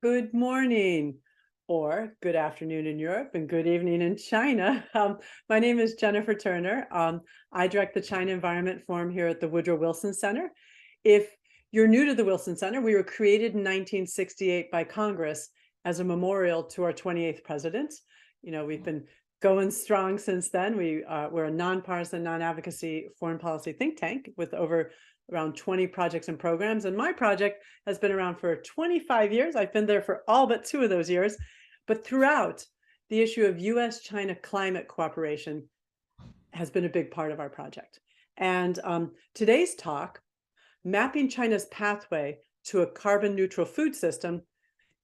Good morning, or good afternoon in Europe and good evening in China. My name is Jennifer Turner. I direct the China Environment Forum here at the Woodrow Wilson Center. If you're new to the Wilson Center, we were created in 1968 by Congress as a memorial to our 28th president. You know, we've been going strong since then. We're a nonpartisan, non-advocacy foreign policy think tank with around 20 projects and programs. And my project has been around for 25 years. I've been there for all but 2 of those years. But throughout, the issue of US-China climate cooperation has been a big part of our project. And today's talk, Mapping China's Pathway to a Carbon Neutral Food System,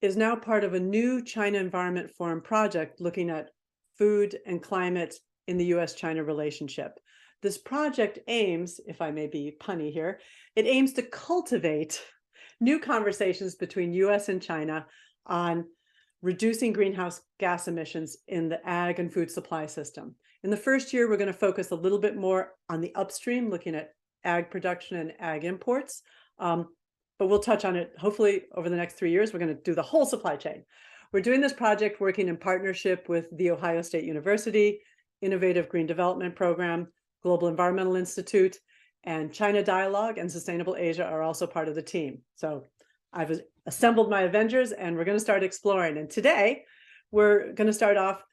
is now part of a new China Environment Forum project looking at food and climate in the US-China relationship. This project aims, if I may be punny here, it aims to cultivate new conversations between US and China on reducing greenhouse gas emissions in the ag and food supply system. In the first year, we're going to focus a little bit more on the upstream, looking at ag production and ag imports. But we'll touch on it, hopefully, over the next 3 years. We're going to do the whole supply chain. We're doing this project working in partnership with The Ohio State University, Innovative Green Development Program, Global Environmental Institute, and China Dialogue and Sustainable Asia are also part of the team. So I've assembled my Avengers and we're going to start exploring. And today we're going to start off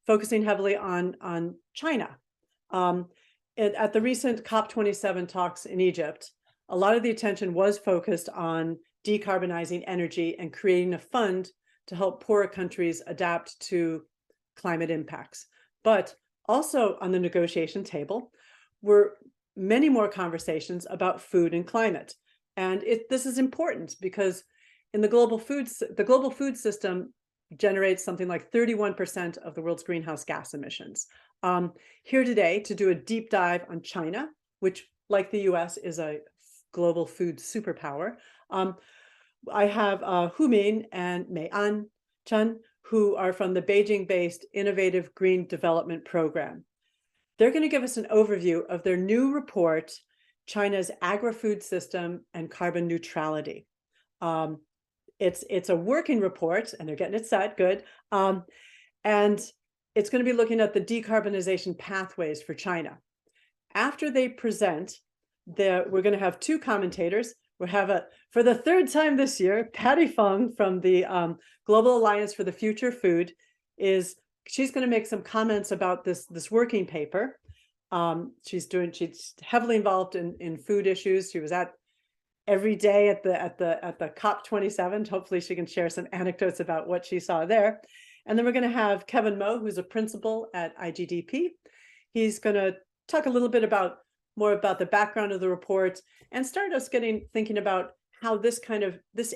focusing heavily on China. At the recent COP27 talks in Egypt, a lot of the attention was focused on decarbonizing energy and creating a fund to help poorer countries adapt to climate impacts. But also on the negotiation table were many more conversations about food and climate. And this is important because in the global food system generates something like 31% of the world's greenhouse gas emissions. Here today to do a deep dive on China, which, like the US, is a global food superpower. I have Hu Min and Mei An Chen, who are from the Beijing-based Innovative Green Development Program. They're going to give us an overview of their new report, China's Agri-Food System and Carbon Neutrality. It's a working report, and they're getting it set, good. And it's going to be looking at the decarbonization pathways for China. After they present, we're going to have 2 commentators. We'll have, for the 3rd time this year, Patty Fung from the Global Alliance for the Future Food she's going to make some comments about this working paper. She's heavily involved in food issues. She was at every day at the COP27. Hopefully she can share some anecdotes about what she saw there. And then we're going to have Kevin Mo, who's a principal at IGDP. He's going to talk a little bit more about the background of the report and start us thinking about how this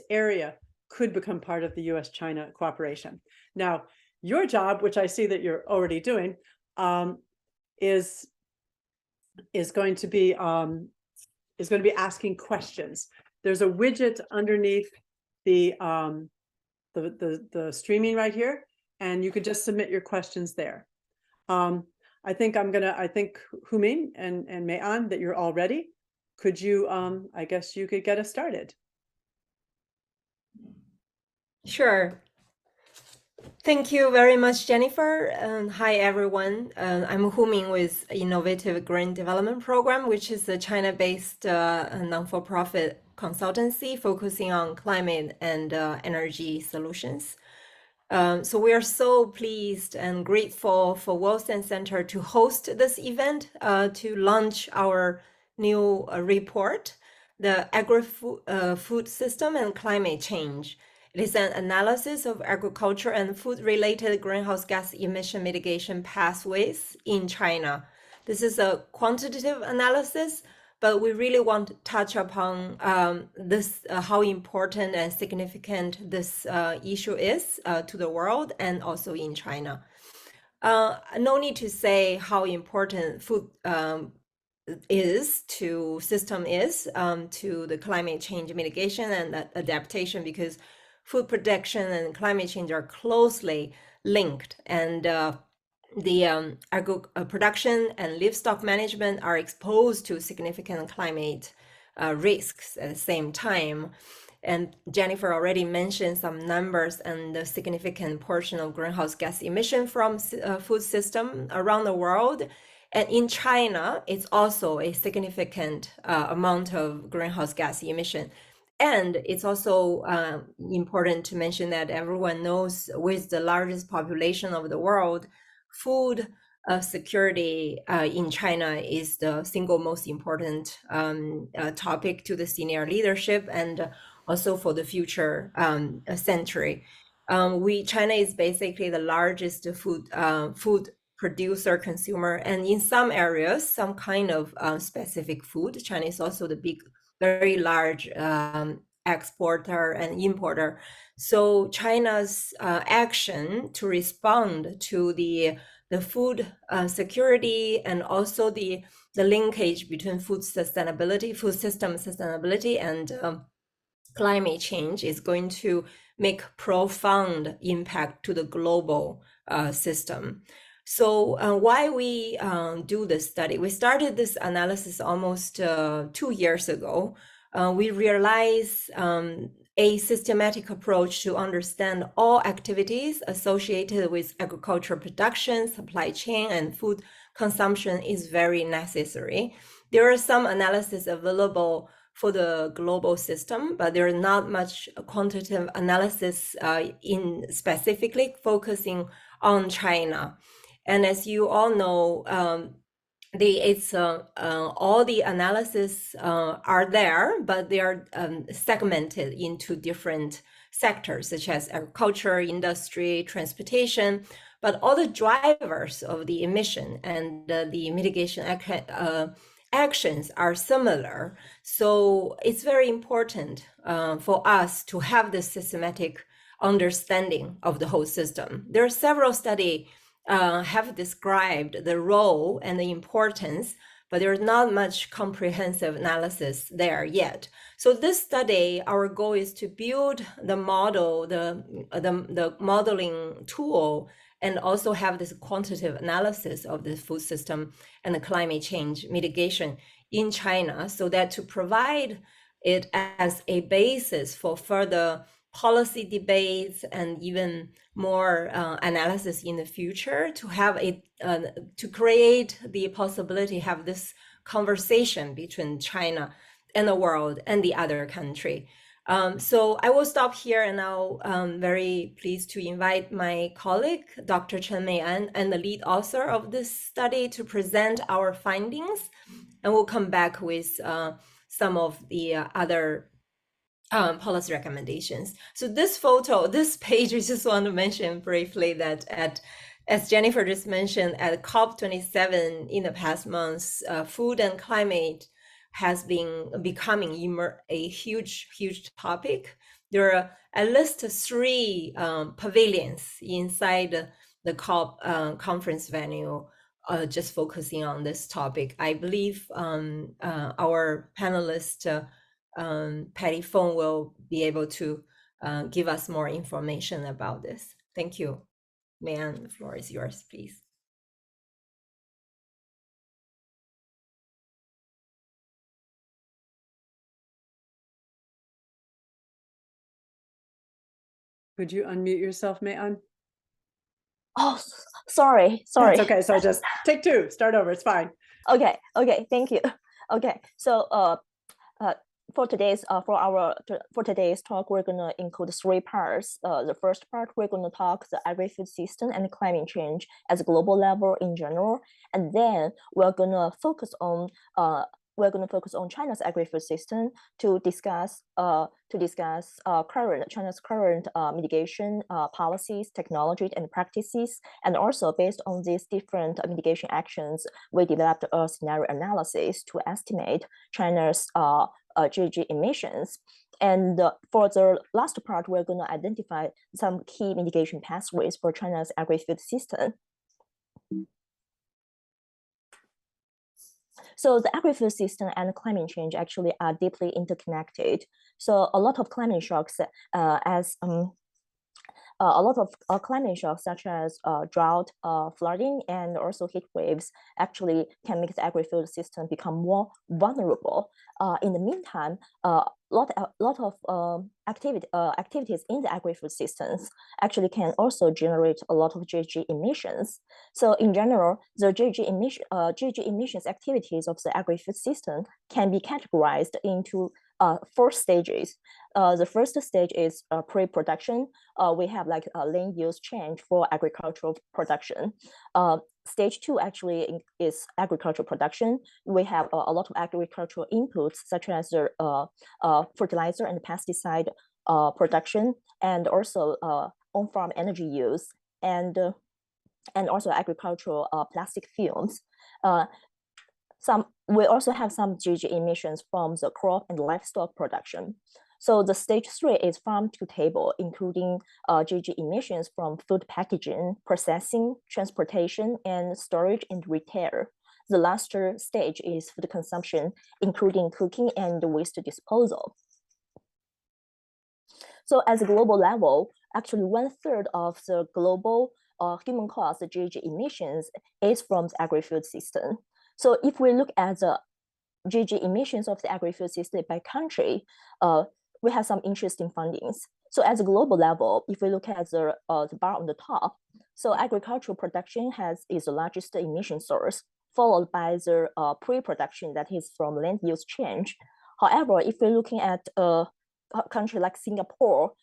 area could become part of the US-China cooperation. Now, your job, which I see that you're already doing, is going to be asking questions. There's a widget underneath the streaming right here, and you could just submit your questions there. I think Hu Min and Mei An, that you're all ready. Could you, I guess you could get us started. Sure. Thank you very much, Jennifer. Hi, everyone. I'm Hu Min with Innovative Green Development Program, which is a China-based non-for-profit consultancy focusing on climate and energy solutions. So we are so pleased and grateful for Wilson Center to host this event to launch our new report, the Agri-Food System and Climate Change. It is an analysis of agriculture and food-related greenhouse gas emission mitigation pathways in China. This is a quantitative analysis, but we really want to touch upon how important and significant this issue is to the world and also in China. No need to say how important food system is to the climate change mitigation and adaptation, because food production and climate change are closely linked, and the production and livestock management are exposed to significant climate risks at the same time. And Jennifer already mentioned some numbers and the significant portion of greenhouse gas emission from food system around the world. And in China, it's also a significant amount of greenhouse gas emission. And it's also important to mention that everyone knows with the largest population of the world, food security in China is the single most important topic to the senior leadership and also for the future century. China is basically the largest food producer, consumer, and in some areas, some kind of specific food. China is also the very large exporter and importer. So China's action to respond to the food security and also the linkage between food system sustainability, and climate change is going to make profound impact to the global system. So why we do this study? We started this analysis almost 2 years ago. We realized a systematic approach to understand all activities associated with agricultural production, supply chain, and food consumption is very necessary. There are some analysis available for the global system, but there is not much quantitative analysis in specifically focusing on China. And as you all know, all the analysis are there, but they are segmented into different sectors such as agriculture, industry, transportation. But all the drivers of the emission and the mitigation actions are similar. So it's very important for us to have this systematic understanding of the whole system. There are several studies have described the role and the importance, but there's not much comprehensive analysis there yet. So this study, our goal is to build the model, the modeling tool, and also have this quantitative analysis of the food system and the climate change mitigation in China, so that to provide it as a basis for further policy debates and even more analysis in the future, to have to create the possibility to have this conversation between China and the world and the other country. So I will stop here, and now I'm very pleased to invite my colleague, Dr. Chen Meian, and the lead author of this study to present our findings, and we'll come back with some of the other policy recommendations. So this page, I just want to mention briefly that as Jennifer just mentioned, at COP27 in the past months, food and climate has been becoming a huge topic. There are at least 3 pavilions inside the COP conference venue just focusing on this topic. I believe our panelist Patty Fong will be able to give us more information about this. Thank you. Meian, the floor is yours, please. Could you unmute yourself, Meian? Oh, sorry. That's okay. So just take 2, start over. It's fine. Okay. Thank you. Okay. So for today's talk, we're gonna include 3 parts. The first part, we're gonna talk the agri-food system and climate change as a global level in general, and then we're gonna focus on China's agri-food system to discuss China's current mitigation policies, technologies, and practices. And also based on these different mitigation actions, we developed a scenario analysis to estimate China's GHG emissions. And for the last part, we're going to identify some key mitigation pathways for China's agri-food system. So the agri-food system and climate change actually are deeply interconnected. So a lot of climate shocks, as a lot of climate shocks such as drought, flooding, and also heat waves actually can make the agri-food system become more vulnerable. In the meantime, lot of activities in the agri-food systems actually can also generate a lot of GHG emissions. So in general, the GHG emissions activities of the agri-food system can be categorized into 4 stages. The first stage is pre-production. We have like a land use change for agricultural production. Stage 2 actually is agricultural production. We have a lot of agricultural inputs such as the fertilizer and pesticide production, and also on-farm energy use, and also agricultural plastic fumes. We also have some GHG emissions from the crop and livestock production. So the stage 3 is farm to table, including GHG emissions from food packaging, processing, transportation, and storage and retail. The last stage is food consumption, including cooking and waste disposal. So at the global level, actually 1/3 of the global human caused GHG emissions is from the agri-food system. So if we look at the GHG emissions of the agri-food system by country, we have some interesting findings. So at the global level, if we look at the bar on the top, so agricultural production is the largest emission source, followed by the pre-production that is from land use change. However, if we're looking at a country like Singapore,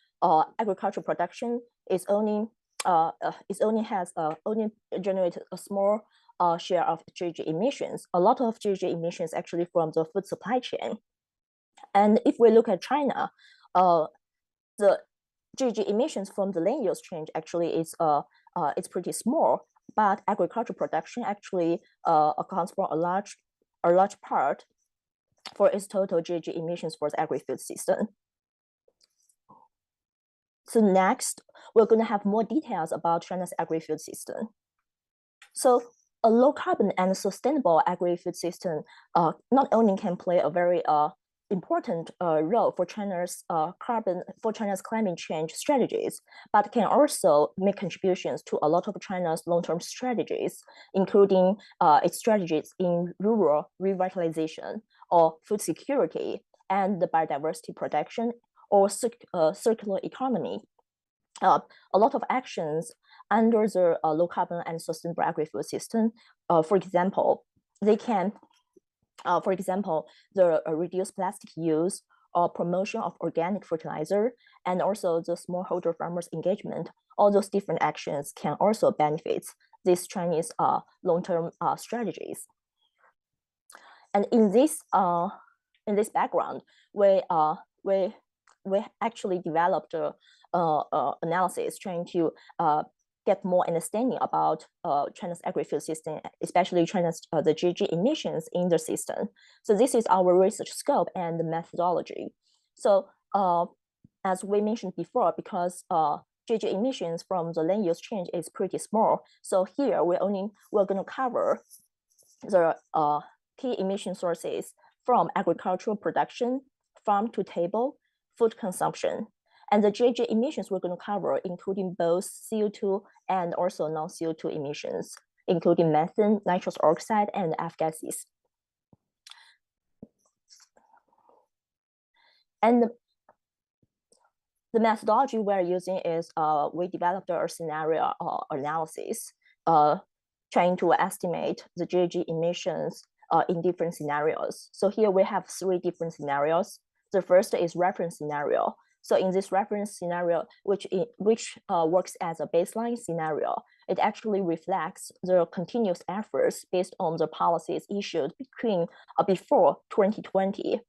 agricultural production is only generated a small share of GHG emissions. A lot of GHG emissions actually from the food supply chain. And if we look at China, the GHG emissions from the land use change actually is it's pretty small, but agricultural production actually accounts for a large part for its total GHG emissions for the agri-food system. So next, we're going to have more details about China's agri-food system. So a low carbon and sustainable agri-food system not only can play a very important role for China's climate change strategies, but can also make contributions to a lot of China's long-term strategies, including its strategies in rural revitalization or food security and the biodiversity protection or circular economy. A lot of actions under the low carbon and sustainable agri-food system, for example, they can the reduced plastic use or promotion of organic fertilizer, and also the smallholder farmers engagement. All those different actions can also benefit these Chinese long-term strategies. And in this background, we actually developed analysis trying to get more understanding about China's agri-food system, especially China's the GHG emissions in the system. So this is our research scope and the methodology. So as we mentioned before, because GHG emissions from the land use change is pretty small, so here we're going to cover the key emission sources from agricultural production, farm to table, food consumption. And the GHG emissions we're going to cover, including both CO2 and also non-CO2 emissions, including methane, nitrous oxide, and F-gases. And the methodology we're using is we developed a scenario analysis, trying to estimate the GHG emissions in different scenarios. So here we have 3 different scenarios. The first is reference scenario. So in this reference scenario, which works as a baseline scenario, it actually reflects the continuous efforts based on the policies issued before 2020.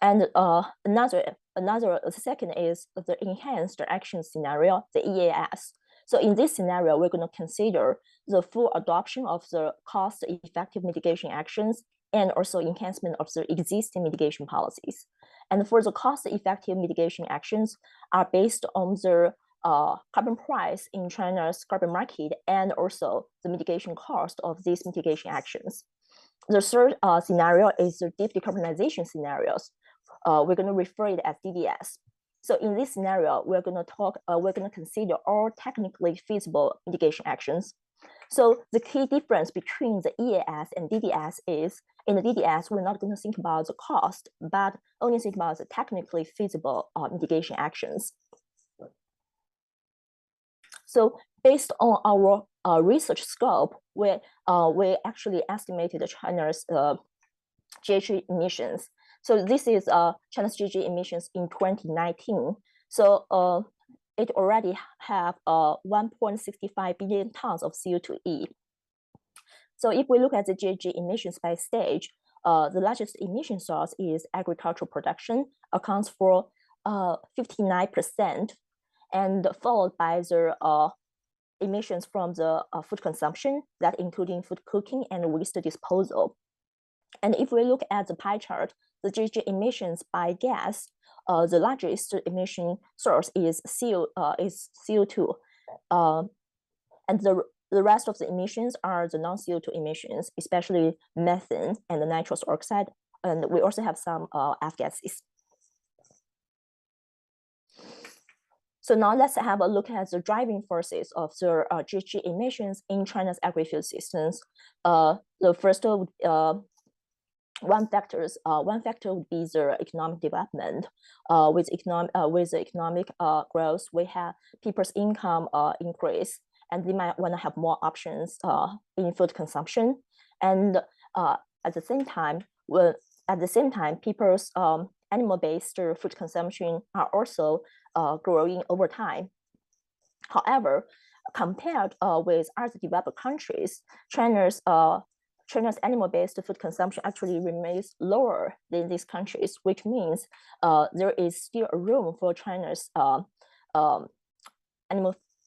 And the second is the enhanced action scenario, the EAS. So in this scenario, we're going to consider the full adoption of the cost-effective mitigation actions and also enhancement of the existing mitigation policies. And for the cost-effective mitigation actions are based on the carbon price in China's carbon market and also the mitigation cost of these mitigation actions. The third scenario is the deep decarbonization scenarios. We're going to refer it as DDS. So in this scenario, we're going to consider all technically feasible mitigation actions. So the key difference between the EAS and DDS is, in the DDS, we're not going to think about the cost, but only think about the technically feasible mitigation actions. So based on our research scope, we actually estimated China's GHG emissions. So this is China's GHG emissions in 2019. So it already have 1.65 billion tons of CO2e. So if we look at the GHG emissions by stage, the largest emission source is agricultural production, accounts for 59%, and followed by the emissions from the food consumption, that including food cooking and waste disposal. And if we look at the pie chart, the GHG emissions by gas, the largest emission source is CO2, and the rest of the emissions are the non-CO2 emissions, especially methane and the nitrous oxide, and we also have some F-gases. So now let's have a look at the driving forces of the GHG emissions in China's agri-food systems. The first one factor would be the economic development. With the economic growth, we have people's income increase, and they might want to have more options in food consumption. And at the same time, people's animal-based food consumption are also growing over time. However, compared with other developed countries, China's animal-based food consumption actually remains lower than these countries, which means there is still a room for China's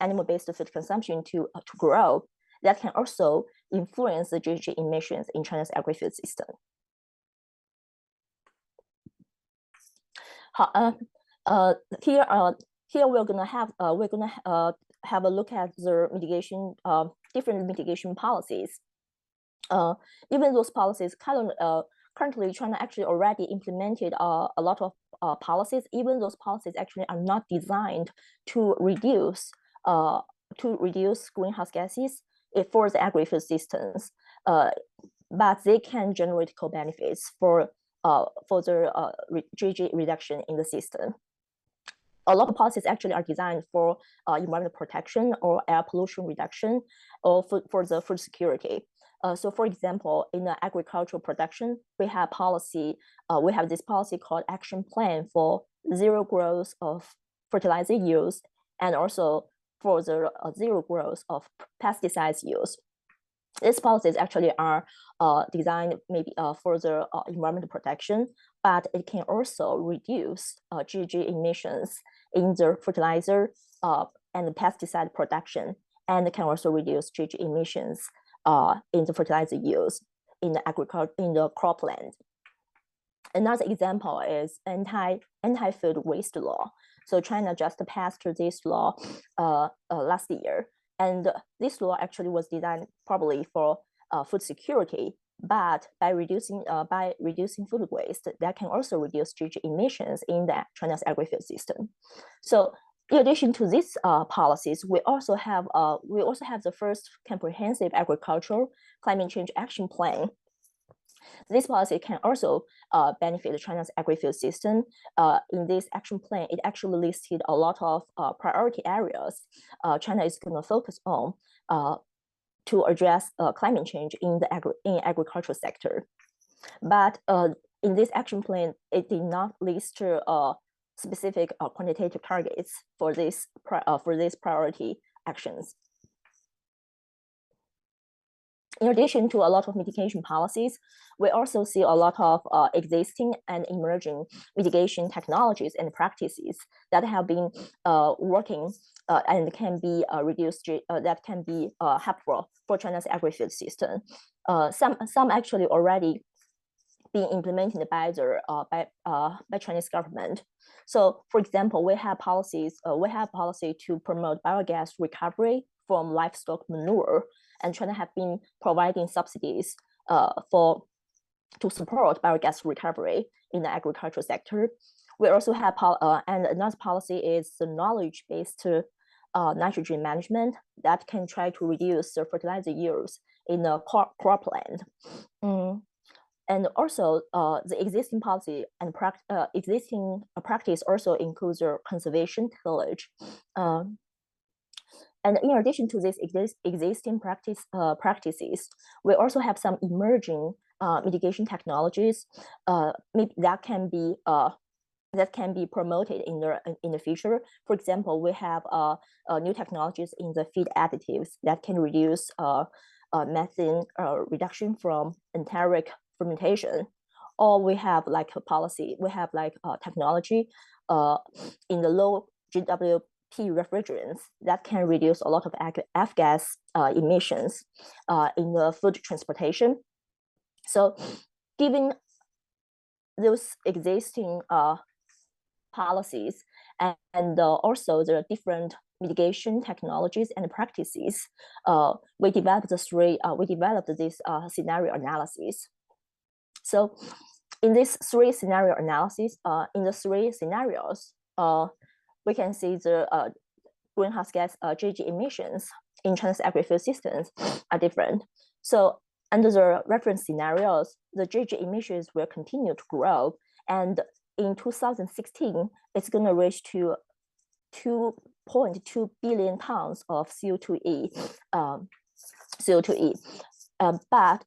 animal-based food consumption to grow. That can also influence the GHG emissions in China's agri-food system. Here we're gonna have a look at the mitigation, different mitigation policies. Even those policies currently China actually already implemented a lot of policies. Even those policies actually are not designed to reduce greenhouse gases for the agri-food systems, but they can generate co-benefits for the GHG reduction in the system. A lot of policies actually are designed for environmental protection or air pollution reduction, or for the food security. So for example, in the agricultural production, we have this policy called Action Plan for Zero Growth of Fertilizer Use, and also for the zero growth of pesticides use. These policies actually are designed maybe for the environmental protection, but it can also reduce GHG emissions in the fertilizer and the pesticide production, and it can also reduce GHG emissions in the fertilizer use in the cropland. Another example is anti-food waste law. So China just passed this law last year, and this law actually was designed probably for food security, but by reducing food waste, that can also reduce GHG emissions in China's agri-food system. So in addition to these policies, we also have the first comprehensive agricultural climate change action plan. This policy can also benefit China's agri-food system. In this action plan, it actually listed a lot of priority areas China is going to focus on to address climate change in the agricultural sector. But in this action plan, it did not list specific quantitative targets for these priority actions. In addition to a lot of mitigation policies, we also see a lot of existing and emerging mitigation technologies and practices that have been working and can be that can be helpful for China's agri-food system. Some actually already being implemented by Chinese government. So, for example, we have policy to promote biogas recovery from livestock manure, and China have been providing subsidies to support biogas recovery in the agricultural sector. We also have, and another policy is the knowledge-based nitrogen management that can try to reduce the fertilizer use in the cropland. And also, the existing policy and existing practice also includes the conservation tillage. And in addition to these existing practices, we also have some emerging mitigation technologies that can be promoted in the future. For example, we have new technologies in the feed additives that can reduce methane reduction from enteric fermentation. Or we have like a policy, we have like technology in the low GWP refrigerants that can reduce a lot of F-gas emissions in the food transportation. So given those existing policies and also the different mitigation technologies and practices, we developed this scenario analysis. So in this three scenario analysis, in the three scenarios, we can see the greenhouse gas GHG emissions in China's agri-food systems are different. So under the reference scenarios, the GHG emissions will continue to grow, and in 2016, it's going to reach to 2.2 billion tons of CO2e. But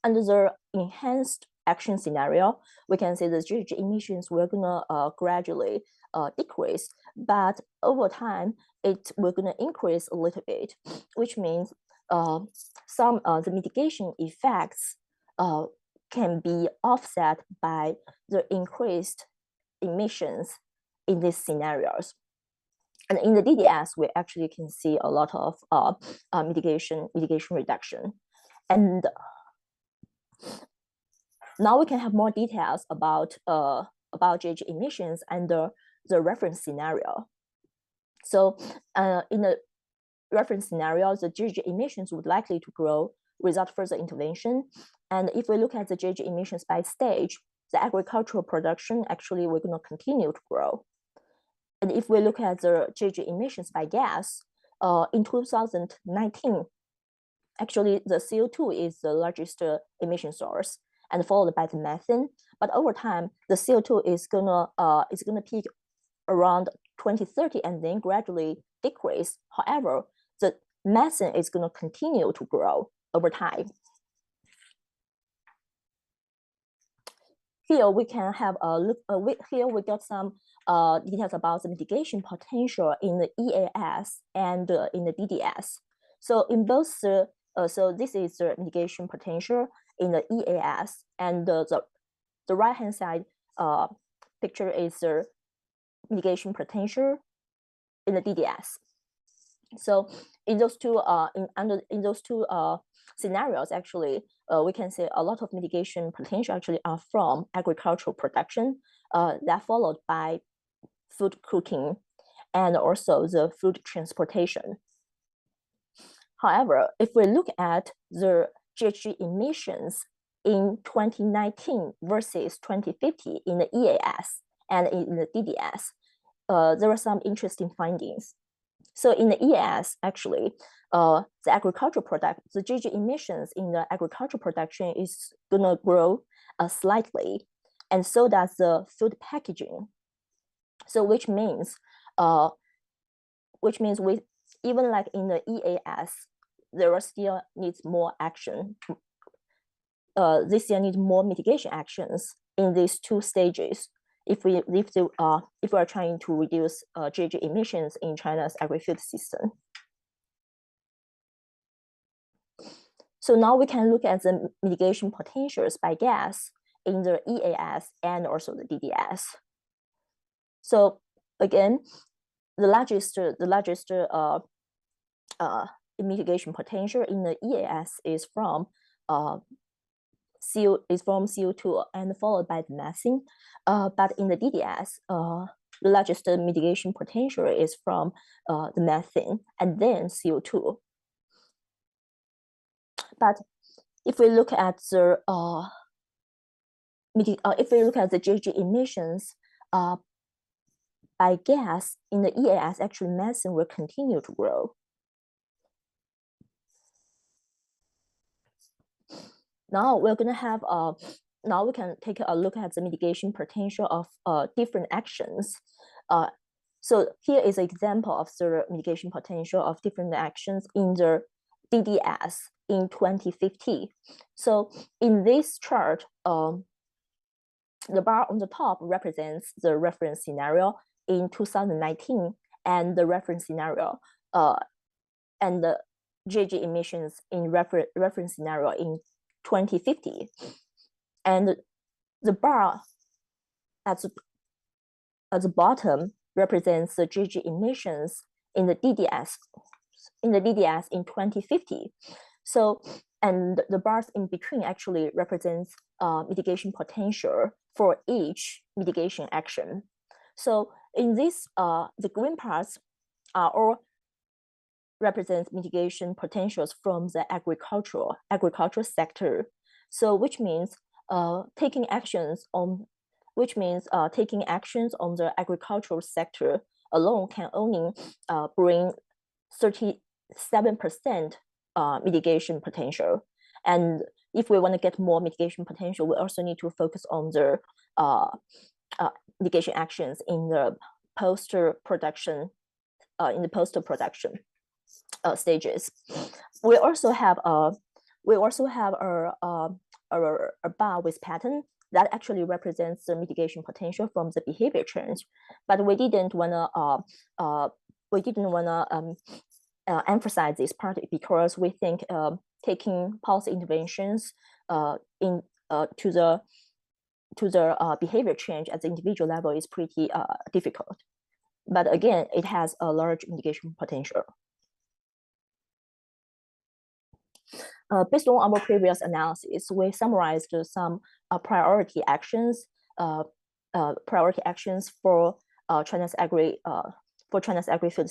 under the enhanced action scenario, we can see the GHG emissions will gonna gradually decrease, but over time we're gonna increase a little bit, which means some the mitigation effects can be offset by the increased emissions in these scenarios. And in the DDS, we actually can see a lot of mitigation reduction. And now we can have more details about GHG emissions under the reference scenario. So in the reference scenario, the GHG emissions would likely to grow without further intervention. And if we look at the GHG emissions by stage, the agricultural production actually we're going to continue to grow. And if we look at the GHG emissions by gas, in 2019, actually the CO2 is the largest emission source, and followed by the methane. But over time, the CO2 is gonna peak around 2030 and then gradually decrease. However, the methane is gonna continue to grow over time. Here we can have a look. Here we got some details about the mitigation potential in the EAS and in the DDS. So in both, so this is the mitigation potential in the EAS, and the right-hand side picture is the mitigation potential in the DDS. So in those two scenarios, actually, we can say a lot of mitigation potential actually are from agricultural production, that followed by food cooking, and also the food transportation. However, if we look at the GHG emissions in 2019 versus 2050 in the EAS and in the DDS, there are some interesting findings. So in the EAS, actually, the GHG emissions in the agricultural production is gonna grow slightly, and so does the food packaging. So which means we, even like in the EAS, there are still needs more action. This still needs more mitigation actions in these two stages if we are trying to reduce GHG emissions in China's agri-food system. So now we can look at the mitigation potentials by gas in the EAS and also the DDS. So again, the largest mitigation potential in the EAS is from CO2 and followed by the methane. But in the DDS, the largest mitigation potential is from the methane and then CO2. But if we look at the GHG emissions biogas in the EAS, actually methane will continue to grow. Now we're gonna have now we can take a look at the mitigation potential of different actions. So here is an example of the mitigation potential of different actions in the DDS in 2050. So in this chart, the bar on the top represents the reference scenario in 2019 and the reference scenario and the GHG emissions in reference scenario in 2050. And the bar at the bottom represents the GHG emissions in the DDS in 2050. So, and the bars in between actually represents mitigation potential for each mitigation action. So in this, the green parts are all represent mitigation potentials from the agricultural sector. So which means taking actions on the agricultural sector alone can only bring 37% mitigation potential. And if we want to get more mitigation potential, we also need to focus on the mitigation actions in the post-production stages. We also have a bar with pattern that actually represents the mitigation potential from the behavior change, but we didn't wanna emphasize this part because we think taking policy interventions to the behavior change at the individual level is pretty difficult. But again, it has a large mitigation potential. Based on our previous analysis, we summarized some priority actions for China's agri-food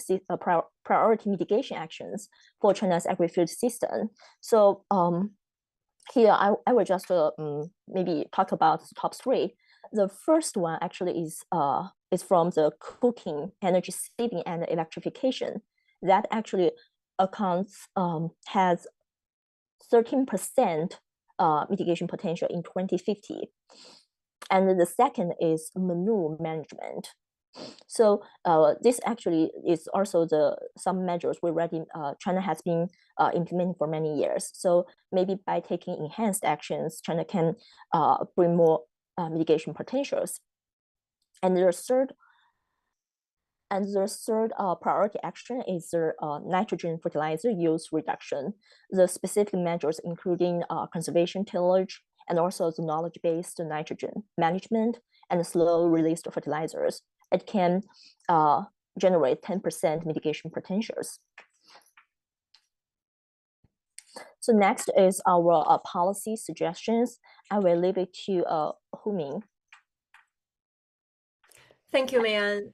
priority mitigation actions for China's agri-food system. So here I will just maybe talk about the top three. The first one actually is from the cooking, energy saving, and electrification. That actually has 13% mitigation potential in 2050. And the second is manure management. So this actually is also some measures we already China has been implementing for many years. So maybe by taking enhanced actions, China can bring more mitigation potentials. And the third priority action is the nitrogen fertilizer use reduction. The specific measures including conservation tillage and also the knowledge-based nitrogen management and slow release fertilizers. It can generate 10% mitigation potentials. So next is our policy suggestions. I will leave it to Huming. Thank you, Mayan.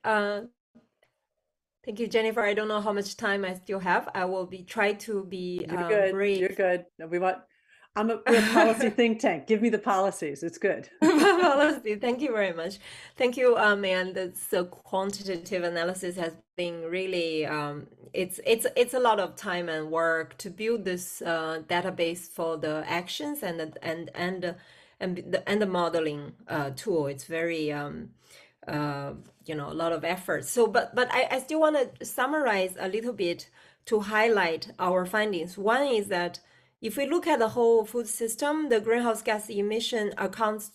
Thank you, Jennifer. I don't know how much time I still have. I will try to be brief. You're good. We're a policy think tank. Give me the policies. It's good. Policy. Thank you very much. Thank you, Mayan. The quantitative analysis has been really it's a lot of time and work to build this database for the actions and the modeling tool. It's very a lot of effort. So, but I still want to summarize a little bit to highlight our findings. One is that if we look at the whole food system, the greenhouse gas emission accounts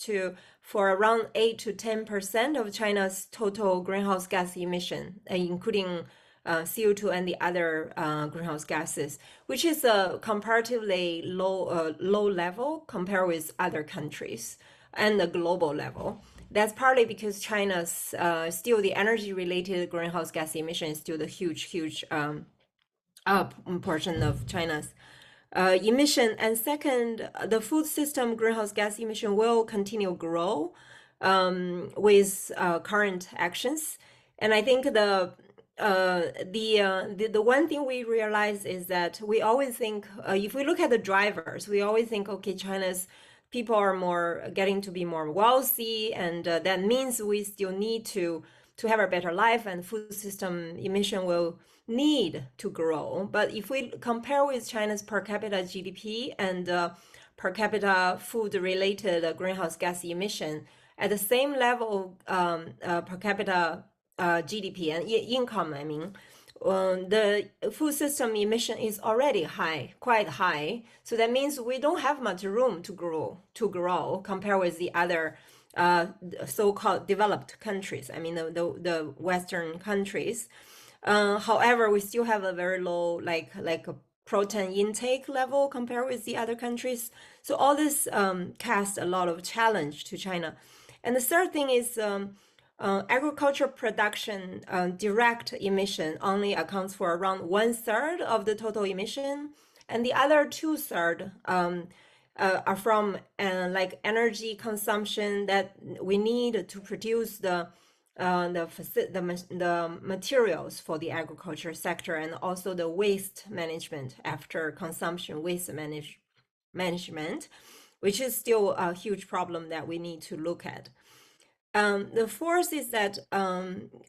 for around 8 to 10% of China's total greenhouse gas emission, including CO2 and the other greenhouse gases, which is a comparatively low level compared with other countries and the global level. That's partly because China's still the energy-related greenhouse gas emission is still the huge portion of China's emission. And second, the food system greenhouse gas emission will continue to grow with current actions. And I think the one thing we realize is that we always think if we look at the drivers, we always think, okay, China's people are getting to be more wealthy, and that means we still need to have a better life, and food system emission will need to grow. But if we compare with China's per capita GDP and per capita food related greenhouse gas emission at the same level, per capita GDP and income, I mean, the food system emission is already high, quite high. So that means we don't have much room to grow compared with the other so-called developed countries. I mean, the Western countries. However, we still have a very low, like a protein intake level compared with the other countries. So all this casts a lot of challenge to China. And the third thing is agriculture production direct emission only accounts for around 1/3 of the total emission, and the other 2/3 are from like energy consumption that we need to produce the materials for the agriculture sector, and also the waste management after consumption, waste management, which is still a huge problem that we need to look at. The fourth is that,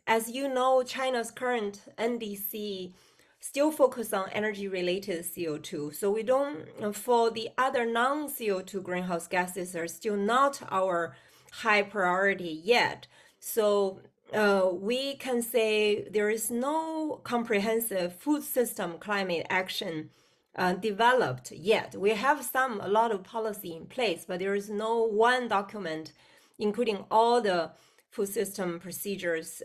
as you know, China's current NDC still focus on energy-related CO2. So we don't, for the other non-CO2 greenhouse gases are still not our high priority yet. So we can say there is no comprehensive food system climate action developed yet. We have a lot of policy in place, but there is no one document including all the food system procedures,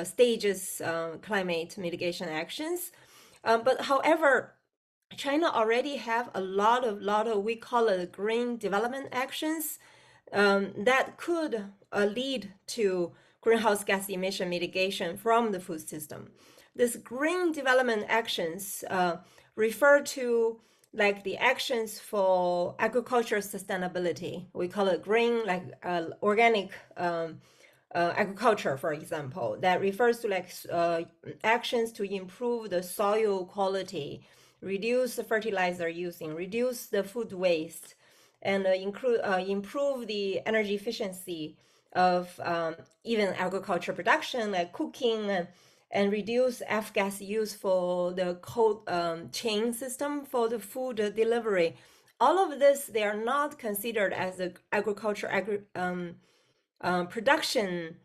stages, climate mitigation actions. But however, China already have a lot of we call it green development actions that could lead to greenhouse gas emission mitigation from the food system. This green development actions refer to like the actions for agriculture sustainability. We call it green, like organic agriculture, for example. That refers to like actions to improve the soil quality, reduce the fertilizer using, reduce the food waste, and improve the energy efficiency of even agriculture production, like cooking, and reduce F-gas use for the cold chain system for the food delivery. All of this, they are not considered as the agriculture production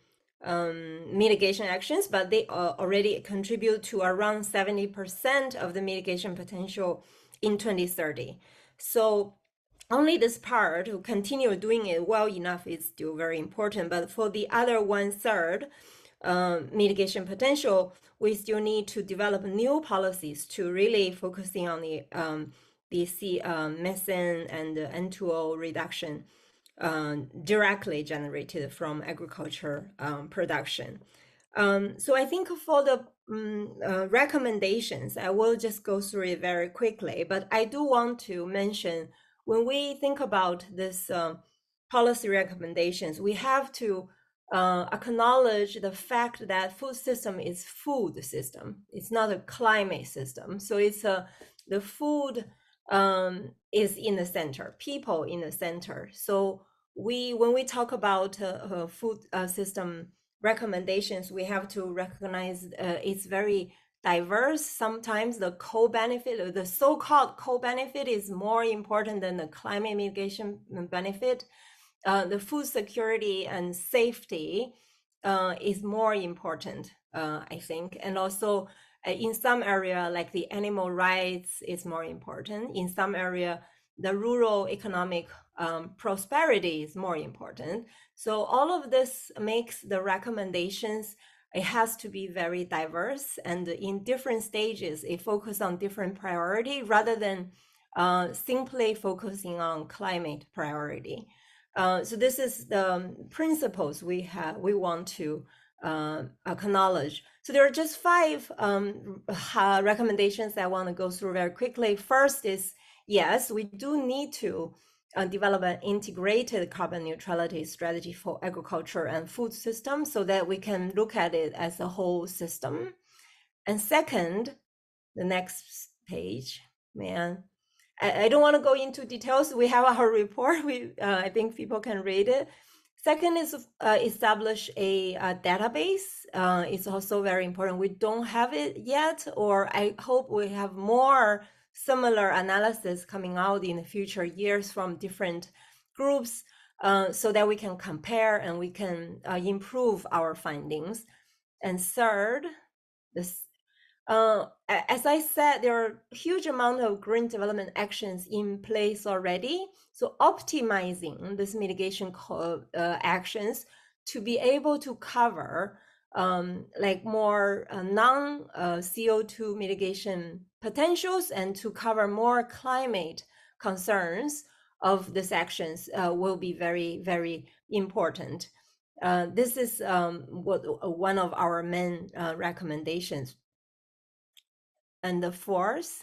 mitigation actions, but they already contribute to around 70% of the mitigation potential in 2030. So only this part, to continue doing it well enough, is still very important. But for the other 1/3, mitigation potential, we still need to develop new policies to really focusing on the methane and the N2O reduction directly generated from agriculture production. So I think for the recommendations, I will just go through it very quickly, but I do want to mention when we think about this policy recommendations, we have to acknowledge the fact that food system is food system. It's not a climate system. So it's the food is in the center, people in the center. So when we talk about food system recommendations, we have to recognize it's very diverse. Sometimes the co-benefit, the so-called co-benefit, is more important than the climate mitigation benefit. The food security and safety is more important, I think. And also in some area, like the animal rights is more important. In some area, the rural economic prosperity is more important. So all of this makes the recommendations, it has to be very diverse, and in different stages, it focuses on different priority rather than simply focusing on climate priority. So this is the principles we want to acknowledge. So there are just 5 recommendations I want to go through very quickly. First is, yes, we do need to develop an integrated carbon neutrality strategy for agriculture and food systems so that we can look at it as a whole system. And second, the next page, man. I don't want to go into details. We have our report. I think people can read it. Second is establish a database. It's also very important. We don't have it yet, or I hope we have more similar analysis coming out in the future years from different groups, so that we can compare and we can improve our findings. And third, as I said, there are a huge amount of green development actions in place already. So optimizing this mitigation actions to be able to cover like more non-CO2 mitigation potentials and to cover more climate concerns of these actions will be very, very important. This is one of our main recommendations. And the fourth,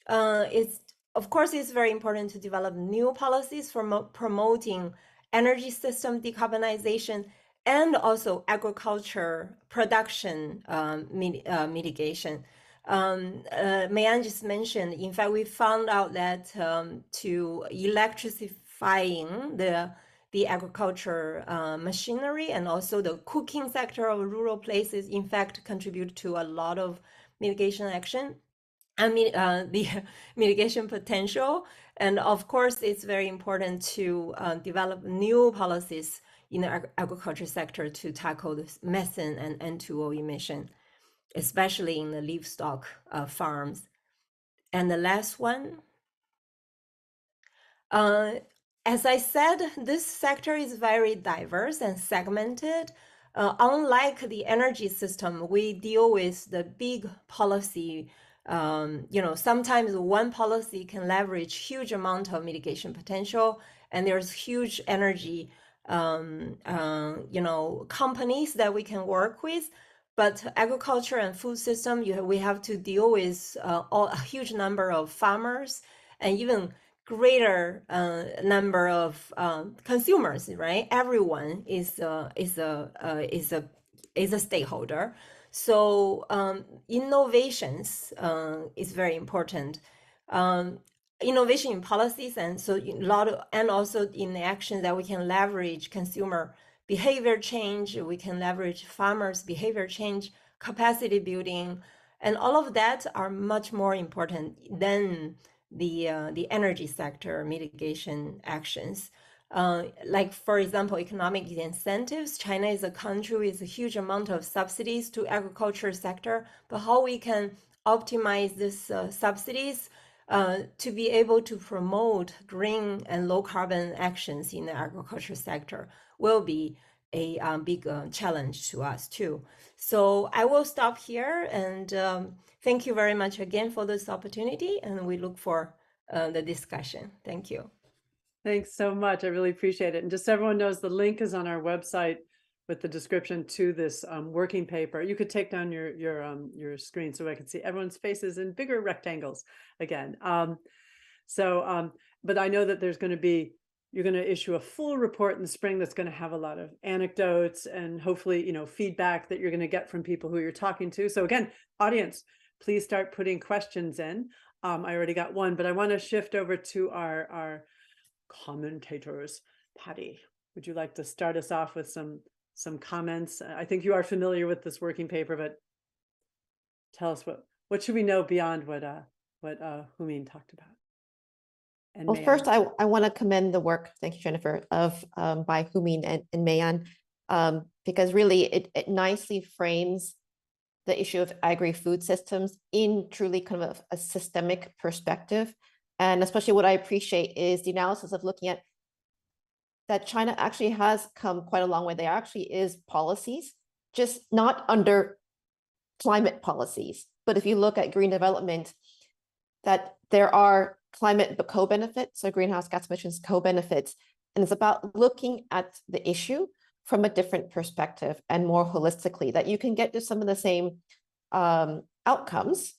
of course, it's very important to develop new policies for promoting energy system decarbonization and also agriculture production mitigation. Mayan just mentioned, in fact, we found out that to electrifying the agriculture machinery and also the cooking sector of rural places, in fact, contribute to a lot of mitigation action. I mean, the mitigation potential. And of course, it's very important to develop new policies in the agriculture sector to tackle this methane and N2O emission, especially in the livestock farms. And the last one, as I said, this sector is very diverse and segmented. Unlike the energy system, we deal with the big policy. Sometimes one policy can leverage huge amount of mitigation potential, and there's huge energy, companies that we can work with. But agriculture and food system, we have to deal with a huge number of farmers and even greater number of consumers, right? Everyone is a stakeholder. So innovations is very important. Innovation in policies, and so and also in the action that we can leverage consumer behavior change, we can leverage farmers' behavior change, capacity building, and all of that are much more important than the energy sector mitigation actions. Like, for example, economic incentives. China is a country with a huge amount of subsidies to agriculture sector, but how we can optimize these subsidies to be able to promote green and low carbon actions in the agriculture sector will be a big challenge to us too. So I will stop here, and thank you very much again for this opportunity, and we look for the discussion. Thank you. Thanks so much. I really appreciate it. And just so everyone knows, the link is on our website with the description to this working paper. You could take down your screen so I can see everyone's faces in bigger rectangles again. But I know that there's going to be, you're going to issue a full report in the spring that's going to have a lot of anecdotes and hopefully, feedback that you're going to get from people who you're talking to. So again, audience, please start putting questions in. I already got one, but I want to shift over to our commentators. Patty, would you like to start us off with some comments? I think you are familiar with this working paper, but tell us what should we know beyond what Humin talked about? And well, Mayan. first, I want to commend the work, thank you, Jennifer, of by Humin and Mayan, because really it nicely frames the issue of agri-food systems in truly kind of a systemic perspective. And especially what I appreciate is the analysis of looking at that China actually has come quite a long way. There actually is policies, just not under climate policies. But if you look at green development, that there are climate co-benefits, so greenhouse gas emissions co-benefits. And it's about looking at the issue from a different perspective and more holistically, that you can get to some of the same outcomes,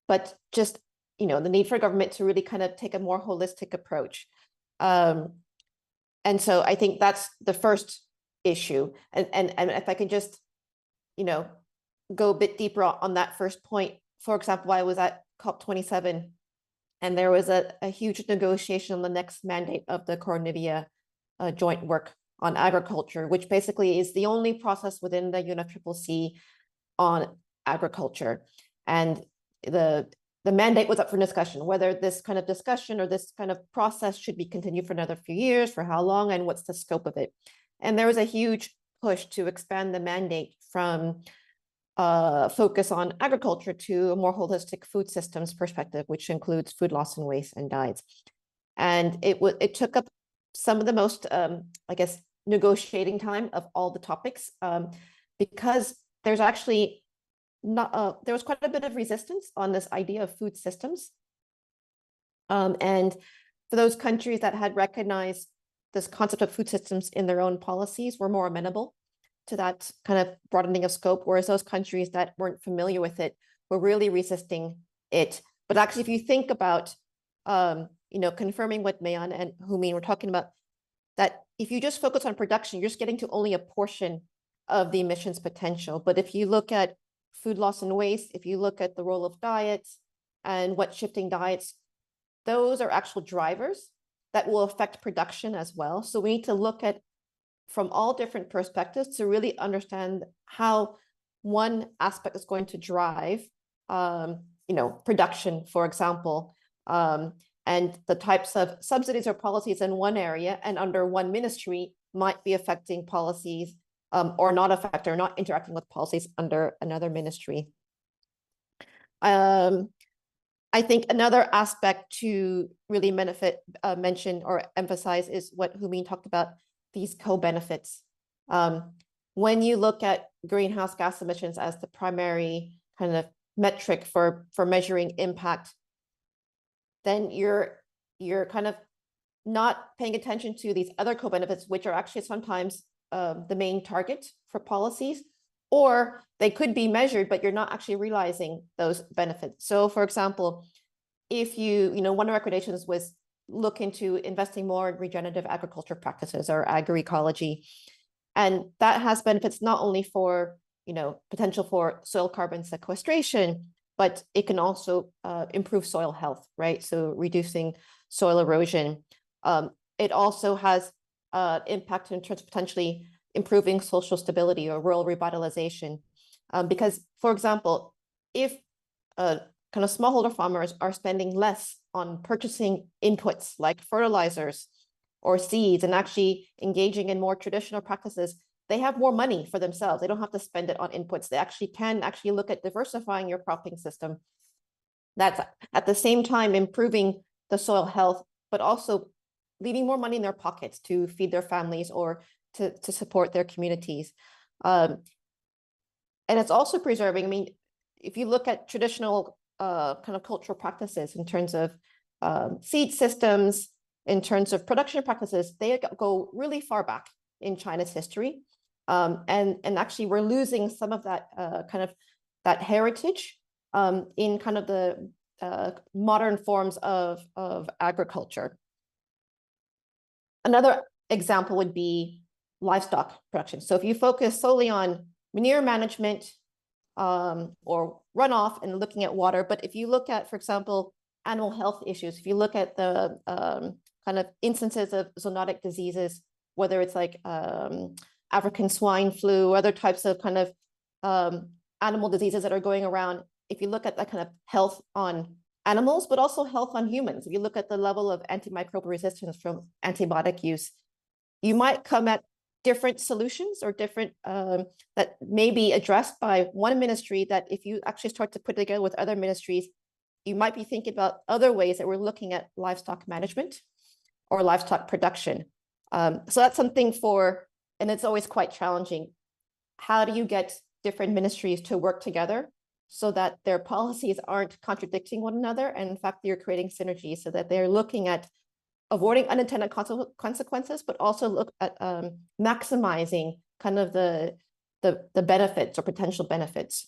but just the need for government to really kind of take a more holistic approach. And so I think that's the first issue. And if I can just, go a bit deeper on that first point, for example, I was at COP27 And there was a huge negotiation on the next mandate of the Cornivia joint work on agriculture, which basically is the only process within the UNFCCC on agriculture. And the mandate was up for discussion, whether this kind of discussion or this kind of process should be continued for another few years, for how long, and what's the scope of it. And there was a huge push to expand the mandate from focus on agriculture to a more holistic food systems perspective, which includes food loss and waste and diets. And it took up some of the most, I guess, negotiating time of all the topics, because there's actually not, there was quite a bit of resistance on this idea of food systems. And for those countries that had recognized this concept of food systems in their own policies were more amenable to that kind of broadening of scope, whereas those countries that weren't familiar with it were really resisting it. But actually, if you think about, confirming what Mayan and Humin were talking about, that if you just focus on production, you're just getting to only a portion of the emissions potential. But if you look at food loss and waste, if you look at the role of diets and what shifting diets, those are actual drivers that will affect production as well. So we need to look at from all different perspectives to really understand how one aspect is going to drive, production, for example, and the types of subsidies or policies in one area and under one ministry might be affecting policies or not affect or not interacting with policies under another ministry. I think another aspect to really mention or emphasize is what Humin talked about, these co-benefits. When you look at greenhouse gas emissions as the primary kind of metric for measuring impact, then you're kind of not paying attention to these other co-benefits, which are actually sometimes the main target for policies, or they could be measured, but you're not actually realizing those benefits. So for example, if one of the recommendations was look into investing more in regenerative agriculture practices or agroecology. And that has benefits not only for, potential for soil carbon sequestration, but it can also improve soil health, right? So reducing soil erosion. It also has impact in terms of potentially improving social stability or rural revitalization. Because, for example, if kind of smallholder farmers are spending less on purchasing inputs like fertilizers or seeds and actually engaging in more traditional practices, they have more money for themselves. They don't have to spend it on inputs. They can look at diversifying your cropping system. That's at the same time improving the soil health, but also leaving more money in their pockets to feed their families or to support their communities. And it's also preserving, if you look at traditional kind of cultural practices in terms of seed systems, in terms of production practices, they go really far back in China's history. And actually we're losing some of that kind of that heritage in kind of the modern forms of agriculture. Another example would be livestock production. So if you focus solely on manure management or runoff and looking at water, but if you look at, for example, animal health issues, if you look at the kind of instances of zoonotic diseases, whether it's like African swine flu, other types of kind of animal diseases that are going around, if you look at that kind of health on animals, but also health on humans, if you look at the level of antimicrobial resistance from antibiotic use, you might come at different solutions or different that may be addressed by one ministry that if you actually start to put together with other ministries, you might be thinking about other ways that we're looking at livestock management or livestock production. So that's something and it's always quite challenging. How do you get different ministries to work together so that their policies aren't contradicting one another? And in fact, you're creating synergy so that they're looking at avoiding unintended consequences, but also look at maximizing kind of the benefits or potential benefits.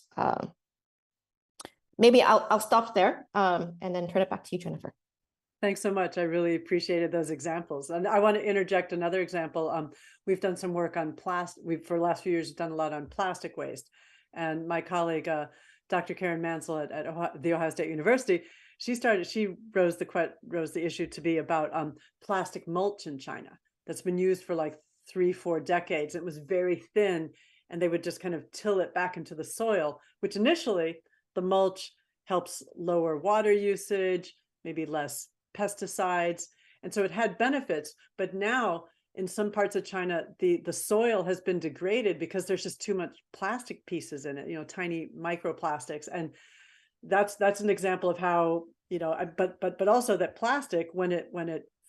Maybe I'll stop there and then turn it back to you, Jennifer. Thanks so much. I really appreciated those examples. And I want to interject another example. We've done some work on plastic. We've, for the last few years, done a lot on plastic waste. And my colleague, Dr. Karen Mansell at the Ohio State University, she rose the issue to be about plastic mulch in China that's been used for like 3-4 decades. It was very thin, and they would just kind of till it back into the soil, which initially the mulch helps lower water usage, maybe less pesticides. And so it had benefits, but now in some parts of China, the soil has been degraded because there's just too much plastic pieces in it, tiny microplastics. And that's an example of how, but also that plastic, when it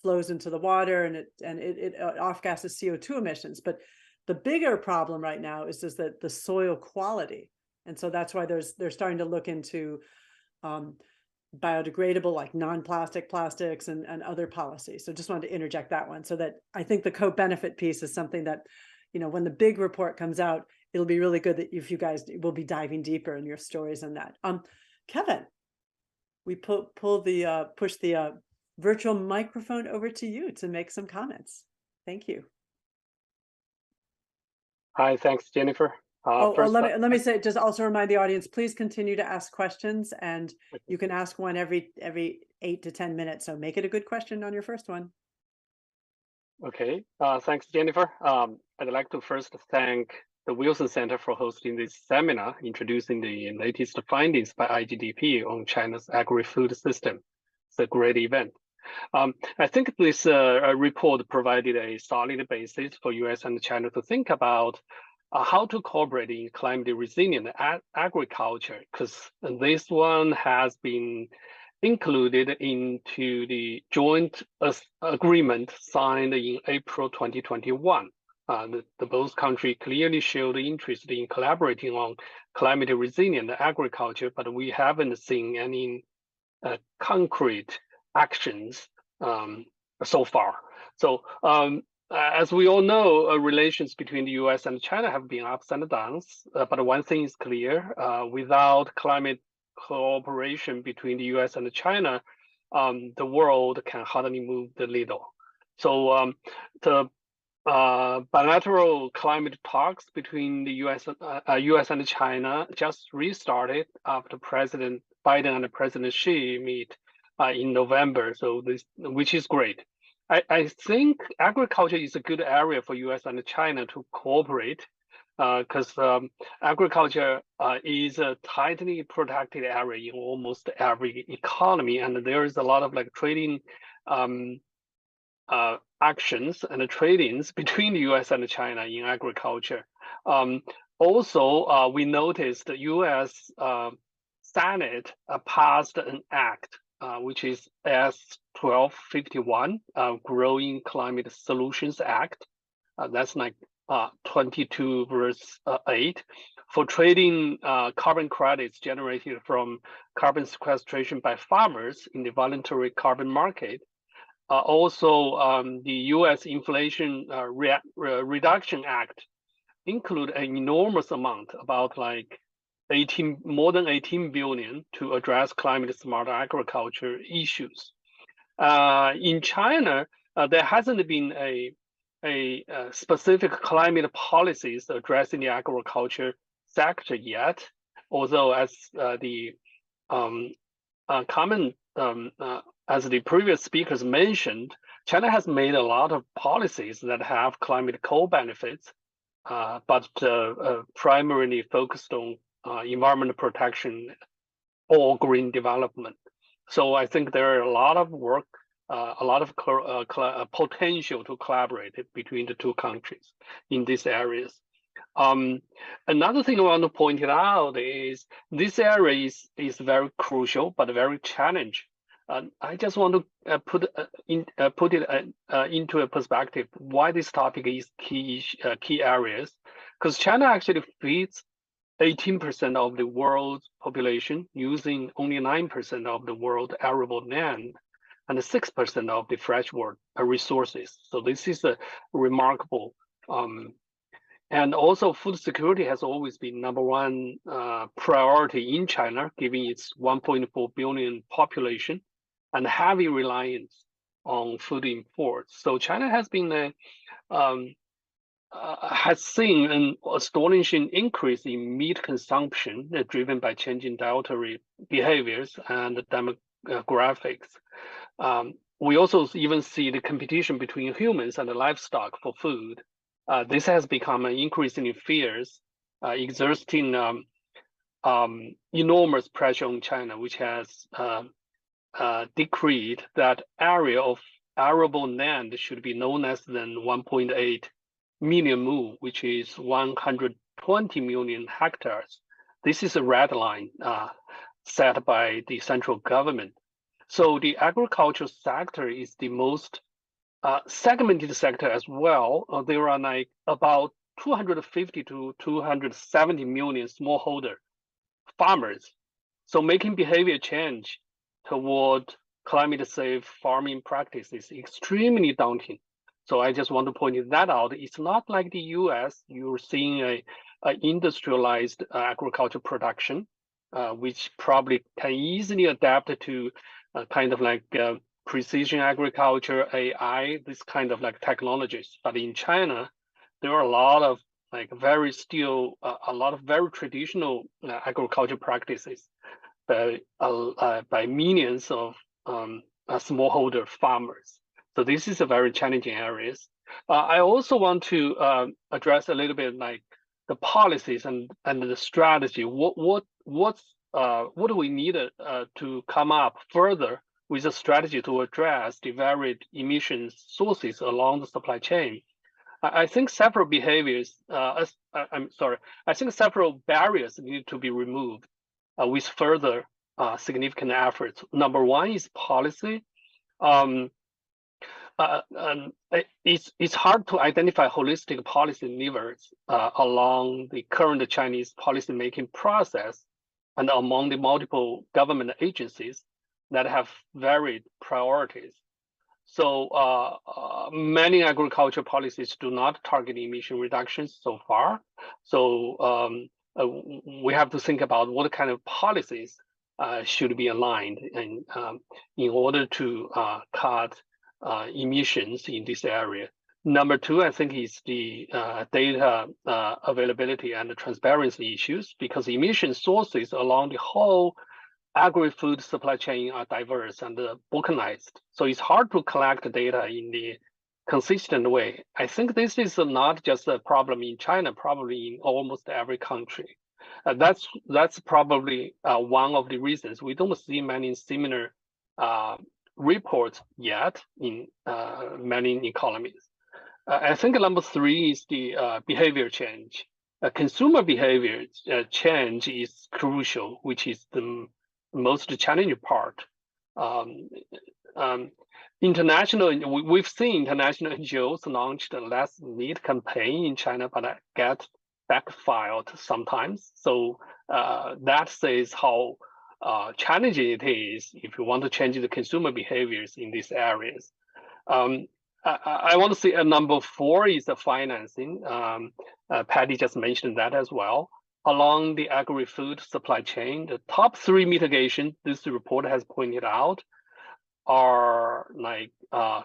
flows into the water and it off gases CO2 emissions. But the bigger problem right now is just that the soil quality. And so that's why they're starting to look into biodegradable, like non-plastic plastics and other policies. So just wanted to interject that one, so that I think the co-benefit piece is something that, when the big report comes out, it'll be really good that if you guys will be diving deeper in your stories on that. Kevin, we push the virtual microphone over to you to make some comments. Thank you. Hi, thanks, Jennifer. Let me say, just also remind the audience, please continue to ask questions, and you can ask one every 8 to 10 minutes. So make it a good question on your first one. Okay, thanks, Jennifer. I'd like to first thank the Wilson Center for hosting this seminar, introducing the latest findings by IGDP on China's agri-food system. It's a great event. I think this report provided a solid basis for US and China to think about how to cooperate in climate resilient agriculture, because this one has been included into the joint agreement signed in April 2021. The both countries clearly showed interest in collaborating on climate resilient agriculture, but we haven't seen any concrete actions so far. So as we all know, relations between the US and China have been ups and downs, but one thing is clear, without climate cooperation between the US and China, the world can hardly move the needle. So the bilateral climate talks between the US and China just restarted after President Biden and President Xi meet in November, so which is great. I think agriculture is a good area for US and China to cooperate, because agriculture is a tightly protected area in almost every economy, and there is a lot of trading actions and tradings between the US and China in agriculture. Also, we noticed the US Senate passed an act, which is S-1251, Growing Climate Solutions Act. That's like 22 verse 8, for trading carbon credits generated from carbon sequestration by farmers in the voluntary carbon market. Also, the US Inflation Reduction Act include an enormous amount, about like more than 18 billion, to address climate smart agriculture issues. In China, there hasn't been a specific climate policies addressing the agriculture sector yet, although as the as the previous speakers mentioned, China has made a lot of policies that have climate co-benefits, but primarily focused on environmental protection or green development. So I think there are a lot of work, a lot of potential to collaborate between the two countries in these areas. Another thing I want to point it out is this area is very crucial, but very challenging. I just want to put it into a perspective why this topic is key areas, because China actually feeds 18% of the world's population, using only 9% of the world's arable land and 6% of the freshwater resources. So this is a remarkable. And also, food security has always been #1 priority in China, given its 1.4 billion population and heavy reliance on food imports. So China has been has seen an astonishing increase in meat consumption driven by changing dietary behaviors and demographics. We also even see the competition between humans and the livestock for food. This has become an increasingly fierce, exerting enormous pressure on China, which has decreed that area of arable land should be no less than 1.8 million mu, which is 120 million hectares. This is a red line set by the central government. So the agriculture sector is the most segmented sector as well. There are like about 250 to 270 million smallholder farmers. So making behavior change toward climate-safe farming practices is extremely daunting. So I just want to point that out. It's not like the US, you're seeing a industrialized agriculture production, which probably can easily adapt to kind of like precision agriculture, AI, this kind of like technologies. But in China, there are a lot of like a lot of very traditional agriculture practices by millions of smallholder farmers. So this is a very challenging areas. I also want to address a little bit like the policies and the strategy. What do we need to come up further with a strategy to address the varied emissions sources along the supply chain? I think several behaviors, I think several barriers need to be removed with further significant efforts. Number one is policy. It's hard to identify holistic policy levers along the current Chinese policymaking process and among the multiple government agencies that have varied priorities. So many agriculture policies do not target emission reductions so far. So we have to think about what kind of policies should be aligned and in order to cut emissions in this area. Number two, I think, is the data availability and the transparency issues, because emission sources along the whole agri-food supply chain are diverse and balkanized. So it's hard to collect data in the consistent way. I think this is not just a problem in China, probably in almost every country. That's probably one of the reasons we don't see many similar reports yet in many economies. I think number three is the behavior change. Consumer behavior change is crucial, which is the most challenging part. We've seen international NGOs launched a less meat campaign in China, but get backfired sometimes. So that says how challenging it is if you want to change the consumer behaviors in these areas. I want to say number four is the financing. Patty just mentioned that as well. Along the agri-food supply chain, the top three mitigation this report has pointed out are like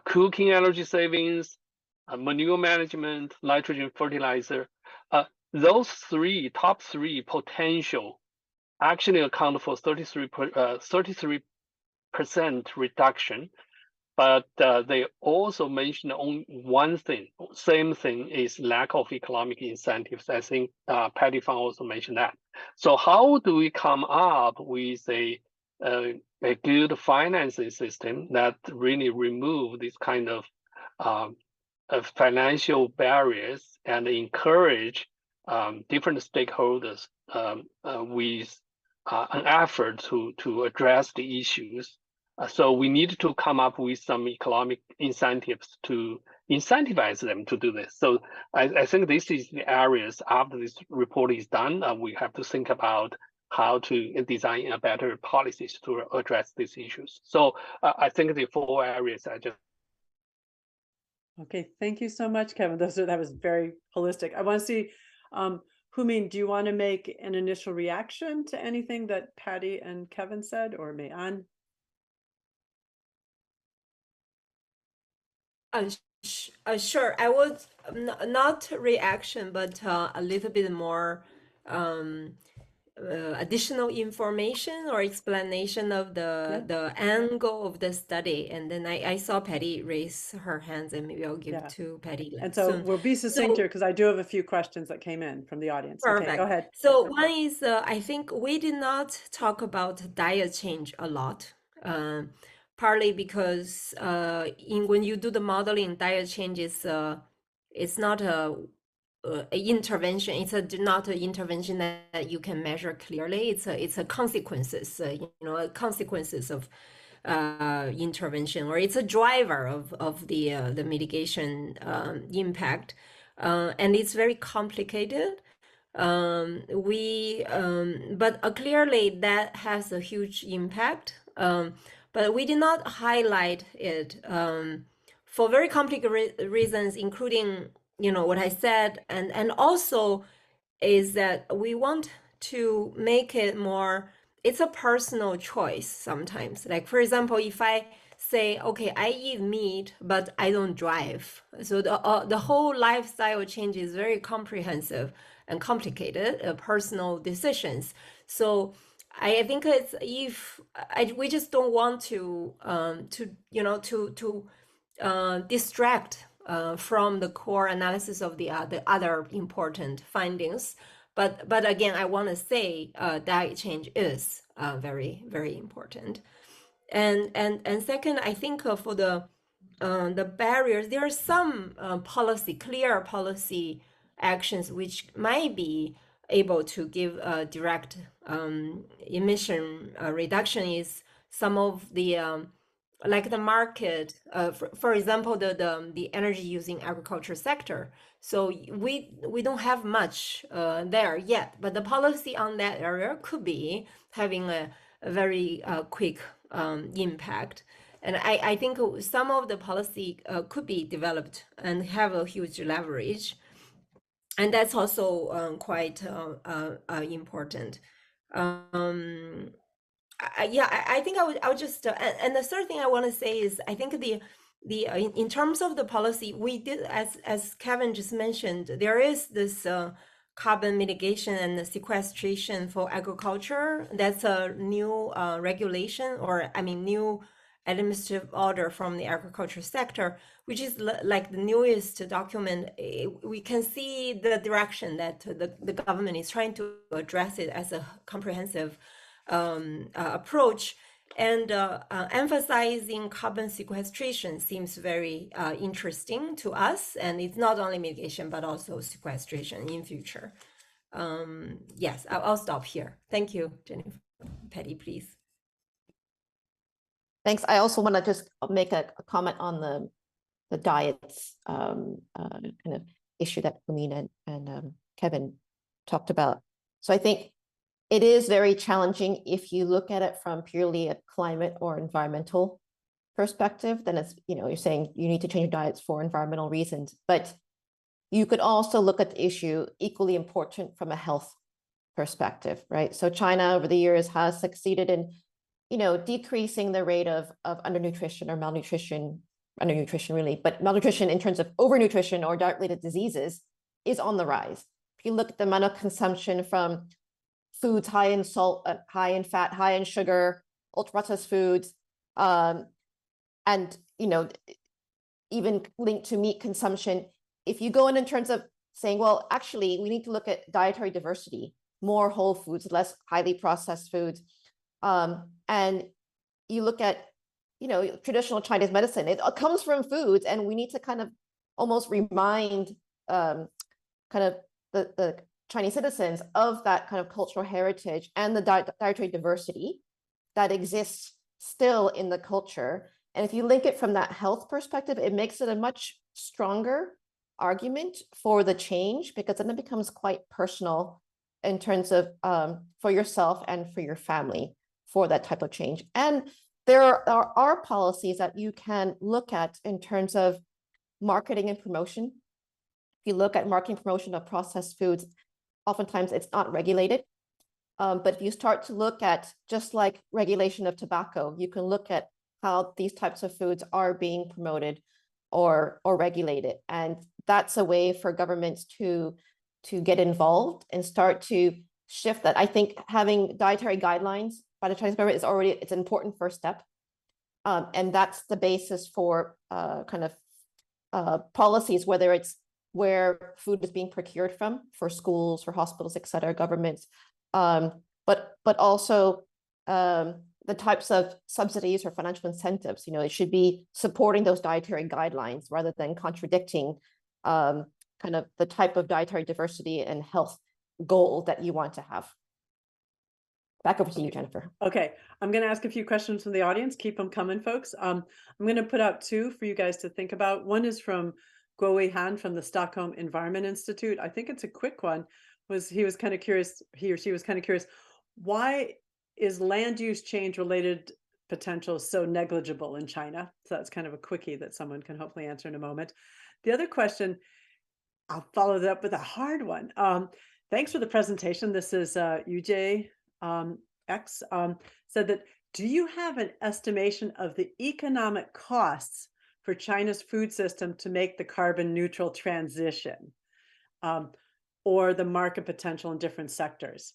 cooking energy savings, manure management, nitrogen fertilizer. Those top three potential actually account for 33% reduction. But they also mentioned only one thing, same thing is lack of economic incentives. I think Patty Fang also mentioned that. So how do we come up with a good financing system that really remove this kind of financial barriers and encourage different stakeholders with an effort to address the issues? So we need to come up with some economic incentives to incentivize them to do this. So I think this is the areas after this report is done, we have to think about how to design a better policies to address these issues. So I think the four areas I just. Okay, thank you so much, Kevin. That was very holistic. I want to see, Humin, do you want to make an initial reaction to anything that Patty and Kevin said, or Mei An? Sure. I would not reaction, but a little bit more additional information or explanation of the angle of the study. And then I saw Patty raise her hands, and maybe I'll give to Patty And so soon. we'll be succinct here because I do have a few questions that came in from the audience. Perfect. Okay, go ahead. So one is, I think we did not talk about diet change a lot, partly because when you do the modeling, diet change is it's not a intervention. It's not an intervention that you can measure clearly. It's a consequences, consequences of intervention, or it's a driver of the mitigation impact, and it's very complicated. But clearly that has a huge impact. But we did not highlight it for very complicated reasons, including what I said, and also is that we want to make it more. It's a personal choice sometimes. Like, for example, if I say, okay, I eat meat, but I don't drive. So the whole lifestyle change is very comprehensive and complicated, personal decisions. So I think it's we just don't want to distract from the core analysis of the other important findings. But again, I want to say diet change is very, very important. And second, I think for the barriers, there are some clear policy actions which might be able to give direct emission reduction. Is some of the like the market, for example, the energy using agriculture sector. So we don't have much there yet, but the policy on that area could be having a very quick impact. And I think some of the policy could be developed and have a huge leverage. And that's also quite important. I think I would just and the third thing I want to say is, I think in terms of the policy, we did, as Kevin just mentioned, there is this carbon mitigation and the sequestration for agriculture. That's a new regulation, or I mean new administrative order from the agriculture sector, which is like the newest document. We can see the direction that the government is trying to address it as a comprehensive approach, and emphasizing carbon sequestration seems very interesting to us. And it's not only mitigation, but also sequestration in future. Yes, I'll stop here. Thank you, Jennifer. Patty, please. Thanks. I also want to just make a comment on the diets kind of issue that Humin and Kevin talked about. So I think it is very challenging if you look at it from purely a climate or environmental perspective. Then it's, you're saying you need to change your diets for environmental reasons, but you could also look at the issue equally important from a health perspective, right? So China over the years has succeeded in decreasing the rate of undernutrition or malnutrition, undernutrition really, but malnutrition in terms of overnutrition or diet-related diseases is on the rise. If you look at the amount of consumption from foods high in salt, high in fat, high in sugar, ultra-processed foods, and even linked to meat consumption, if you go in terms of saying, well, actually, we need to look at dietary diversity, more whole foods, less highly processed foods, and you look at, traditional Chinese medicine, it comes from foods, and we need to kind of almost remind kind of the Chinese citizens of that kind of cultural heritage and the dietary diversity that exists still in the culture. And if you link it from that health perspective, it makes it a much stronger argument for the change, because then it becomes quite personal in terms of for yourself and for your family for that type of change. And there are policies that you can look at in terms of marketing and promotion. If you look at marketing promotion of processed foods, oftentimes it's not regulated. But if you start to look at, just like regulation of tobacco, you can look at how these types of foods are being promoted or regulate it. And that's a way for governments to get involved and start to shift that. I think having dietary guidelines by the Chinese government it's an important first step. And that's the basis for policies, whether it's where food is being procured from for schools, for hospitals, et cetera, governments, but also the types of subsidies or financial incentives. You know, it should be supporting those dietary guidelines rather than contradicting kind of the type of dietary diversity and health goal that you want to have. Back over to you, Jennifer. Okay, I'm going to ask a few questions from the audience. Keep them coming, folks. I'm going to put out two for you guys to think about. One is from Guowei Han from the Stockholm Environment Institute. I think it's a quick one. He was kind of curious, he or she was kind of curious, why is land use change related potential so negligible in China? So that's kind of a quickie that someone can hopefully answer in a moment. The other question, I'll follow that up with a hard one. Thanks for the presentation. This is UJ X said that, do you have an estimation of the economic costs for China's food system to make the carbon neutral transition, or the market potential in different sectors?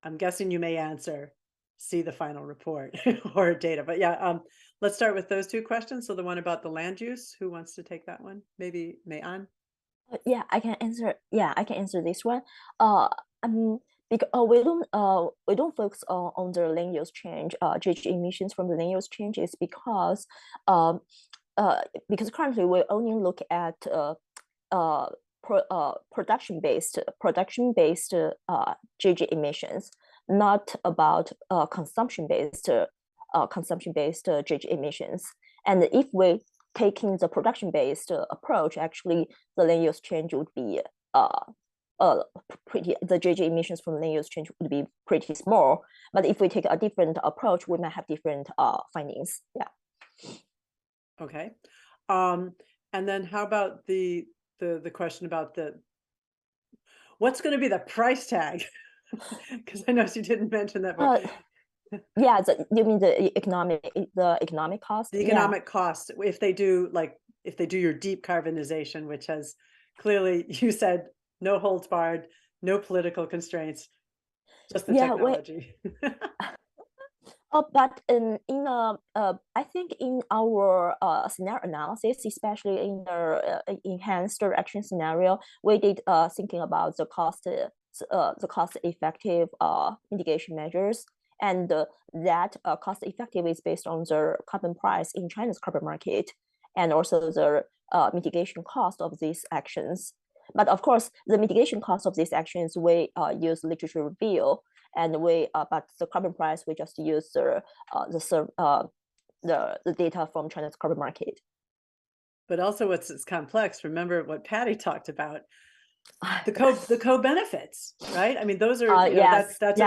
I'm guessing you may answer, see the final report or data, but yeah, let's start with those two questions. So the one about the land use, who wants to take that one? Maybe Mei-An? Yeah, I can answer. Yeah, I can answer this one. Because we don't focus on the land use change, GHG emissions from the land use change is because currently we only look at production-based GHG emissions, not about consumption-based GHG emissions. And if we taking the production-based approach, actually the land use change would be the GHG emissions from land use change would be pretty small. But if we take a different approach, we might have different findings. Yeah. Okay. And then how about the question about what's going to be the price tag? Because I know she didn't mention that. But yeah, you mean the economic cost? The economic cost, if they do your deep carbonization, which has clearly, you said, no holds barred, no political constraints, just the technology. But I think in our scenario analysis, especially in the enhanced action scenario, we did thinking about the cost-effective mitigation measures, and that cost-effective is based on the carbon price in China's carbon market, and also the mitigation cost of these actions. But of course, the mitigation cost of these actions, we use literature review, and but the carbon price, we just use the data from China's carbon market. But also, it's complex. Remember what Patty talked about, the co-benefits, right? I mean, those are yes, that's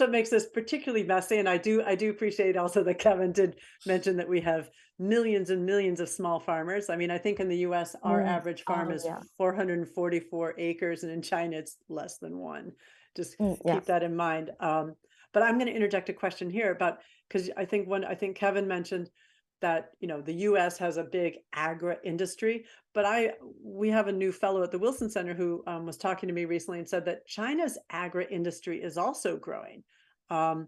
what makes this particularly messy. And I do appreciate also that Kevin did mention that we have millions and millions of small farmers. I mean, I think in the US our average farm is 444 acres, and in China it's less than one. Just keep that in mind. But I'm going to interject a question here about, because I think Kevin mentioned that, you know, the US has a big agri industry, but we have a new fellow at the Wilson Center who was talking to me recently and said that China's agri industry is also growing, and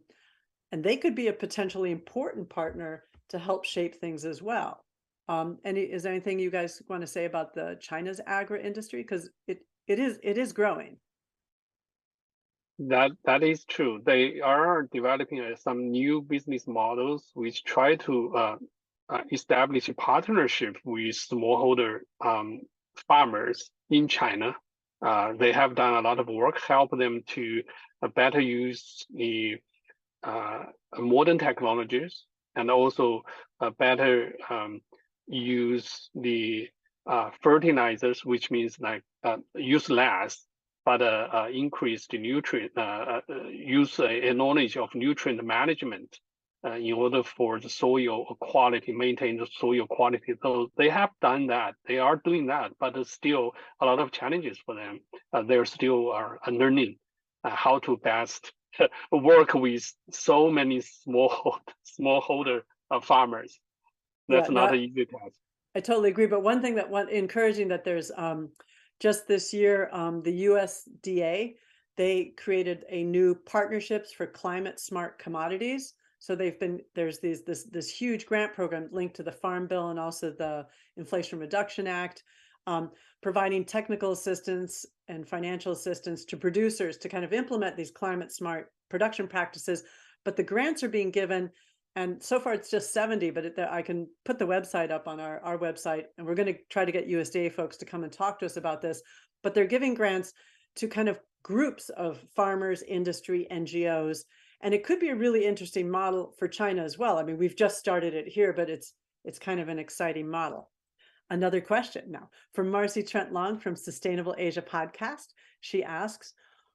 they could be a potentially important partner to help shape things as well. Is there anything you guys want to say about the China's agri industry, because it is growing? That is true. They are developing some new business models which try to establish a partnership with smallholder farmers in China. They have done a lot of work, help them to better use the modern technologies, and also better use the fertilizers, which means like use less, but increase the nutrient, use a knowledge of nutrient management in order for the soil quality, maintain the soil quality. So they have done that. They are doing that, but there's still a lot of challenges for them. They still are learning how to best work with so many smallholder farmers. That's not an easy task. I totally agree. But one thing that encouraging that there's just this year, the USDA, they created a new partnerships for climate smart commodities. So there's this huge grant program linked to the Farm Bill and also the Inflation Reduction Act, providing technical assistance and financial assistance to producers to kind of implement these climate smart production practices. But the grants are being given, and so far it's just 70, but I can put the website up on our website, and we're going to try to get USDA folks to come and talk to us about this. But they're giving grants to kind of groups of farmers, industry, NGOs, and it could be a really interesting model for China as well. I mean, we've just started it here, but it's kind of an exciting model. Another question now from Marcy Trent Long from Sustainable Asia Podcast. She asks,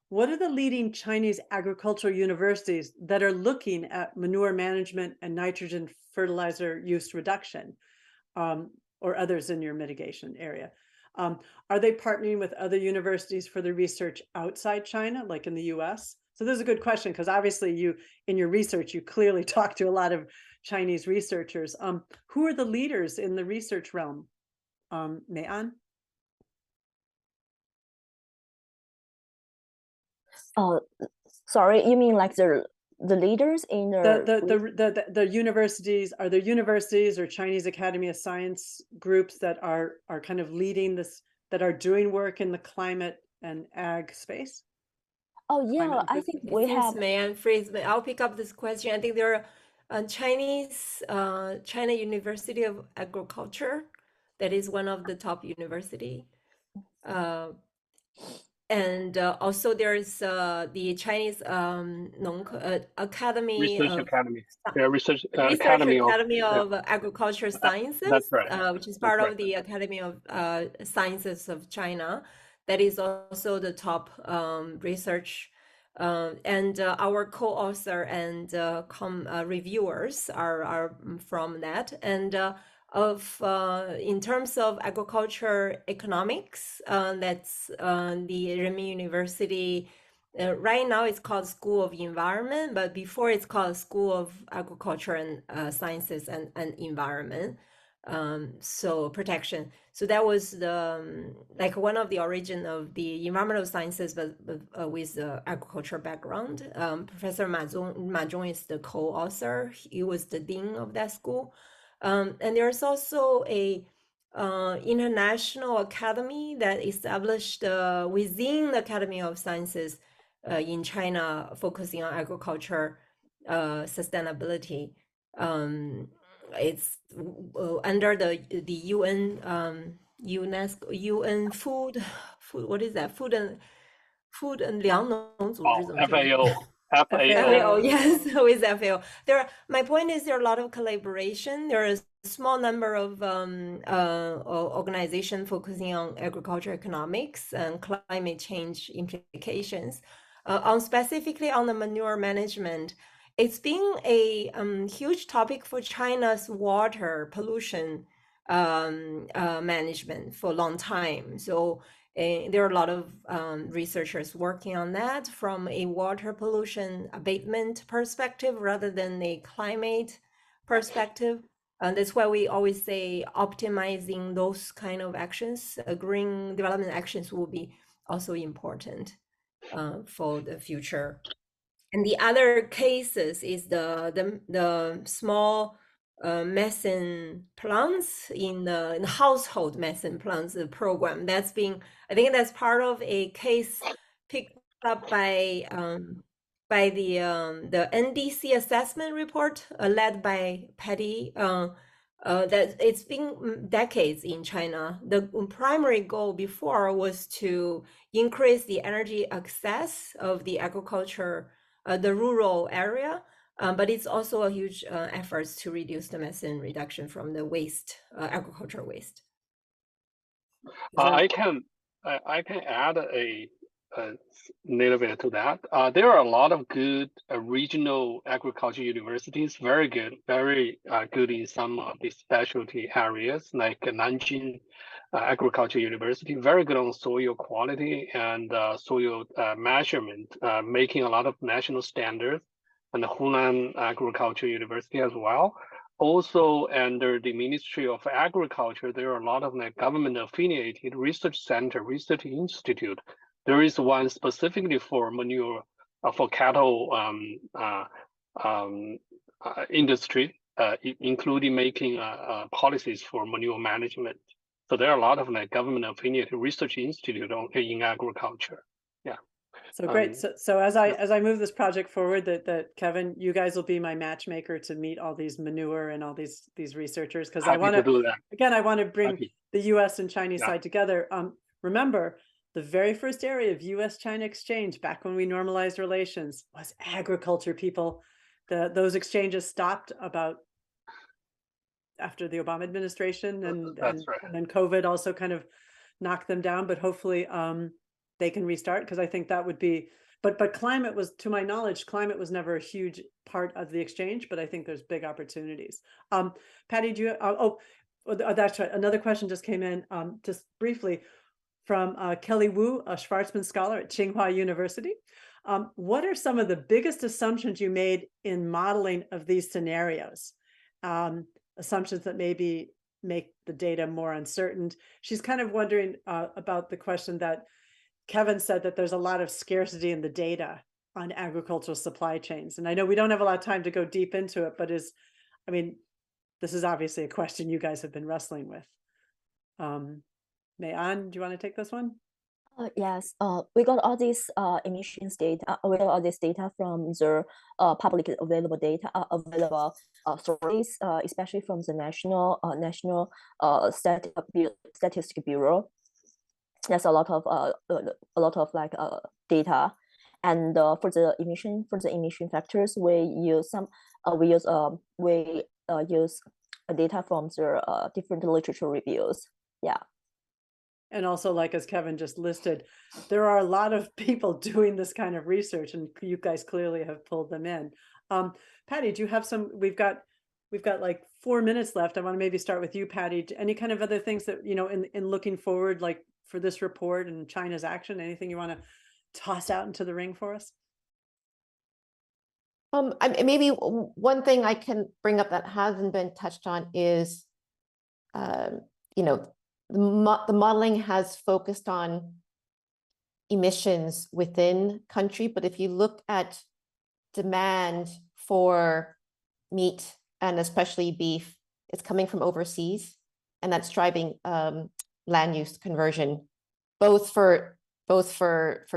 what are the leading Chinese agricultural universities that are looking at manure management and nitrogen fertilizer use reduction, or others in your mitigation area? Are they partnering with other universities for the research outside China, like in the US? So this is a good question, because obviously in your research, you clearly talk to a lot of Chinese researchers. Who are the leaders in the research realm? Mei-an? Sorry, you mean like the leaders in the universities? Are there universities or Chinese Academy of Science groups that are kind of leading this, that are doing work in the climate and ag space? Oh yeah, I think we have. Mei-an phrase, but I'll pick up this question. I think there are China University of Agriculture, that is one of the top university. And also there's the Chinese Academy Research of Academy. Yeah, Research Academy Academy of Agriculture Sciences, that's right. which is part of the Academy of Sciences of China. That is also the top research. And our co-author and reviewers are from that. And in terms of agriculture economics, that's the Renmin University. Right now it's called School of Environment, but before it's called School of Agriculture and Sciences and Environment. So protection. So that was the like one of the origin of the environmental sciences, but with the agriculture background. Professor Ma Zhong is the co-author. He was the dean of that school. And there's also a international academy that established within the Academy of Sciences in China, focusing on agriculture sustainability. It's under the UN UNESCO UN food what is that food and 粮农组织怎么说？ FAO, yes, with FAO. My point is there are a lot of collaboration. There is a small number of organizations focusing on agriculture economics and climate change implications. Specifically on the manure management, it's been a huge topic for China's water pollution management for a long time. So there are a lot of researchers working on that from a water pollution abatement perspective rather than a climate perspective. And that's why we always say optimizing those kind of actions, green development actions will be also important for the future. And the other cases is the small methane plants in the household methane plants program. That's been, I think that's part of a case picked up by the NDC assessment report led by Patty. That it's been decades in China. The primary goal before was to increase the energy access of the agriculture, the rural area. But it's also a huge effort to reduce the methane reduction from the waste, agricultural waste. I can add a little bit to that. There are a lot of good regional agriculture universities, very good in some of the specialty areas, like Nanjing Agriculture University, very good on soil quality and soil measurement, making a lot of national standards, and the Hunan Agriculture University as well. Also, under the Ministry of Agriculture, there are a lot of like government-affiliated research center, research institute. There is one specifically for manure, for cattle industry, including making policies for manure management. So there are a lot of like government-affiliated research institute in agriculture. Yeah. So great. So as I move this project forward, that Kevin, you guys will be my matchmaker to meet all these manure and all these researchers, because I Happy want to do that. again, I want to bring Happy. the U.S. and Chinese Yeah. side together. Remember, the very first area of U.S.-China exchange back when we normalized relations was agriculture, people. Those exchanges stopped about after the Obama administration, and That's right. and then COVID also kind of knocked them down, but hopefully they can restart, because I think that would be, but climate was, to my knowledge, climate was never a huge part of the exchange, but I think there's big opportunities. Patty, do you, that's right, another question just came in, just briefly, from Kelly Wu, a Schwarzman scholar at Tsinghua University. What are some of the biggest assumptions you made in modeling of these scenarios? Assumptions that maybe make the data more uncertain. She's kind of wondering about the question that Kevin said, that there's a lot of scarcity in the data on agricultural supply chains. And I know we don't have a lot of time to go deep into it, but I mean, this is obviously a question you guys have been wrestling with. Mayan, do you want to take this one? Yes, we got all this emissions data. We got all this data from the public available data, available sources, especially from the National Statistic Bureau. There's a lot of like data, and for the emission factors, we use data from the different literature reviews. Yeah. And also, like as Kevin just listed, there are a lot of people doing this kind of research, and you guys clearly have pulled them in. Patty, do you have some? We've got like 4 minutes left. I want to maybe start with you, Patty. Any kind of other things that, you know, in looking forward, like for this report and China's action, anything you want to toss out into the ring for us? Maybe one thing I can bring up that hasn't been touched on is, you know, the modeling has focused on emissions within country, but if you look at demand for meat and especially beef, it's coming from overseas, and that's driving land use conversion, both for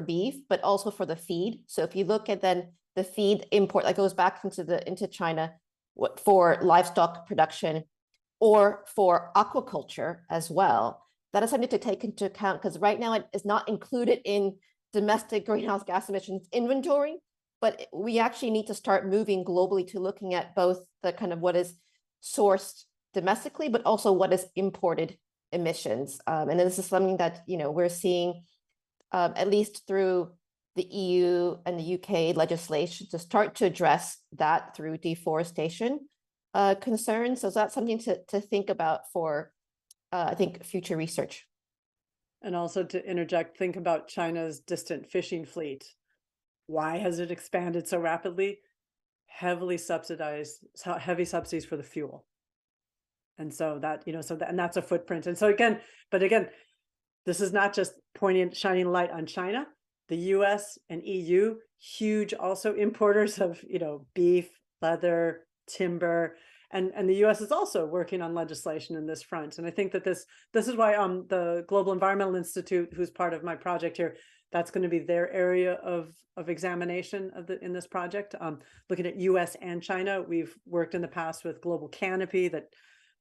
beef, but also for the feed. So if you look at then the feed import that goes back into China, for livestock production or for aquaculture as well, that is something to take into account, because right now it is not included in domestic greenhouse gas emissions inventory, but we actually need to start moving globally to looking at both the kind of what is sourced domestically, but also what is imported emissions. And this is something that, you know, we're seeing at least through the EU and the UK legislation to start to address that through deforestation concerns. So that's something to think about for, I think, future research. And also to interject, think about China's distant fishing fleet. Why has it expanded so rapidly? Heavily subsidized, heavy subsidies for the fuel. And so that, you know, and that's a footprint. And so again, this is not just shining light on China. The US and EU, huge also importers of, you know, beef, leather, timber, and the US is also working on legislation in this front. And I think that this is why the Global Environmental Institute, who's part of my project here, that's going to be their area of examination in this project. Looking at US and China, we've worked in the past with Global Canopy that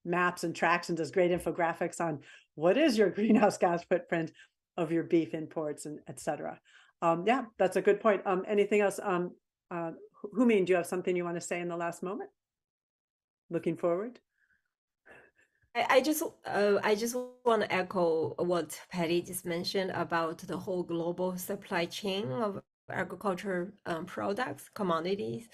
maps and tracks and does great infographics on what is your greenhouse gas footprint of your beef imports, and et cetera. Yeah, that's a good point. Anything else? Humin, do you have something you want to say in the last moment? Looking forward. I just want to echo what Patty just mentioned about the whole global supply chain of agriculture products, commodities.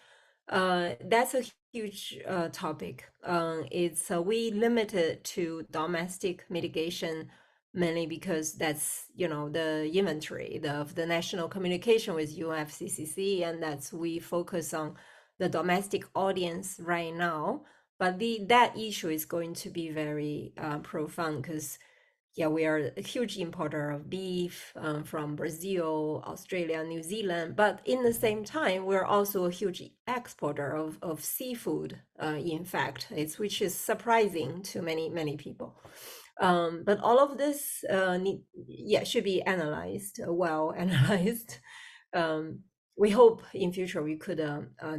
That's a huge topic. It's we limited to domestic mitigation mainly because that's, you know, the inventory of the national communication with UNFCCC, and that's we focus on the domestic audience right now. But that issue is going to be very profound because, yeah, we are a huge importer of beef from Brazil, Australia, New Zealand. But in the same time, we're also a huge exporter of seafood, in fact, which is surprising to many people. But all of this should be analyzed, well analyzed. We hope in future we could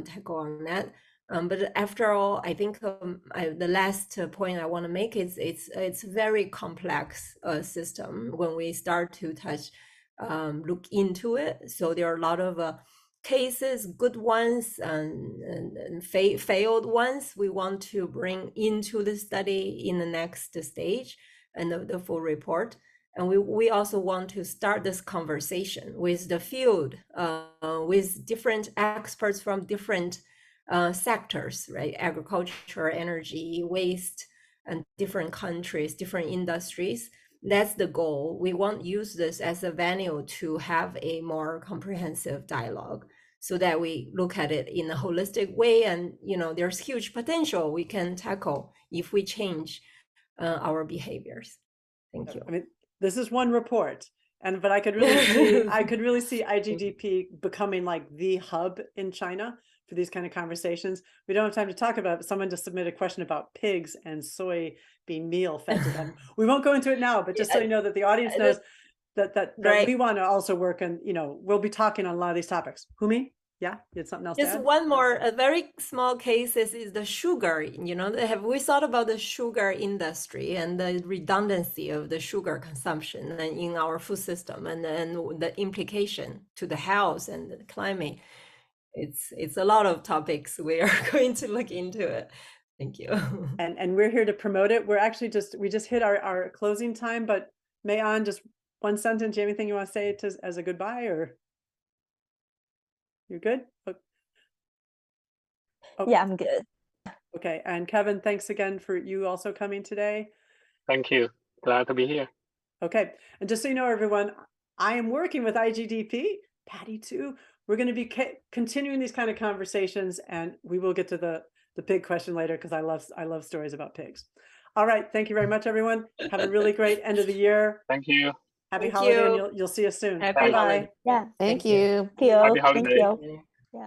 tackle on that. But after all, I think the last point I want to make is it's very complex system when we start to look into it. So there are a lot of cases, good ones and failed ones we want to bring into the study in the next stage and the full report. And we also want to start this conversation with the field, with different experts from different sectors, right? Agriculture, energy, waste, and different countries, different industries. That's the goal. We want to use this as a venue to have a more comprehensive dialogue so that we look at it in a holistic way. And, there's huge potential we can tackle if we change our behaviors. Thank you. I mean, this is one report, but I could really see IGDP becoming like the hub in China for these kind of conversations. We don't have time to talk about it, but someone just submitted a question about pigs and soybean meal fed to them. We won't go into it now, but just so you know that the audience knows that right. we want to also work on, we'll be talking on a lot of these topics. Humi? Yeah, you had something else Just to add? one more, a very small case is the sugar. Have we thought about the sugar industry and the redundancy of the sugar consumption and in our food system and the implication to the health and the climate? It's a lot of topics we are going to look into it. Thank you. And we're here to promote it. We're actually we just hit our closing time, but Mayan, just one sentence, anything you want to say as a goodbye, or you're good? Oh. Yeah, I'm good. Okay, and Kevin, thanks again for you also coming today. Thank you. Glad to be here. Okay, and just so you know, everyone, I am working with IGDP, Patty too. We're going to be continuing these kind of conversations, and we will get to the pig question later because I love stories about pigs. All right, thank you very much, everyone. Have a really great end of the year. Thank you. Happy holiday, and you'll see us soon. Happy Bye. Yeah. Thank you. Thank you. Happy holiday. Thank you. Yeah.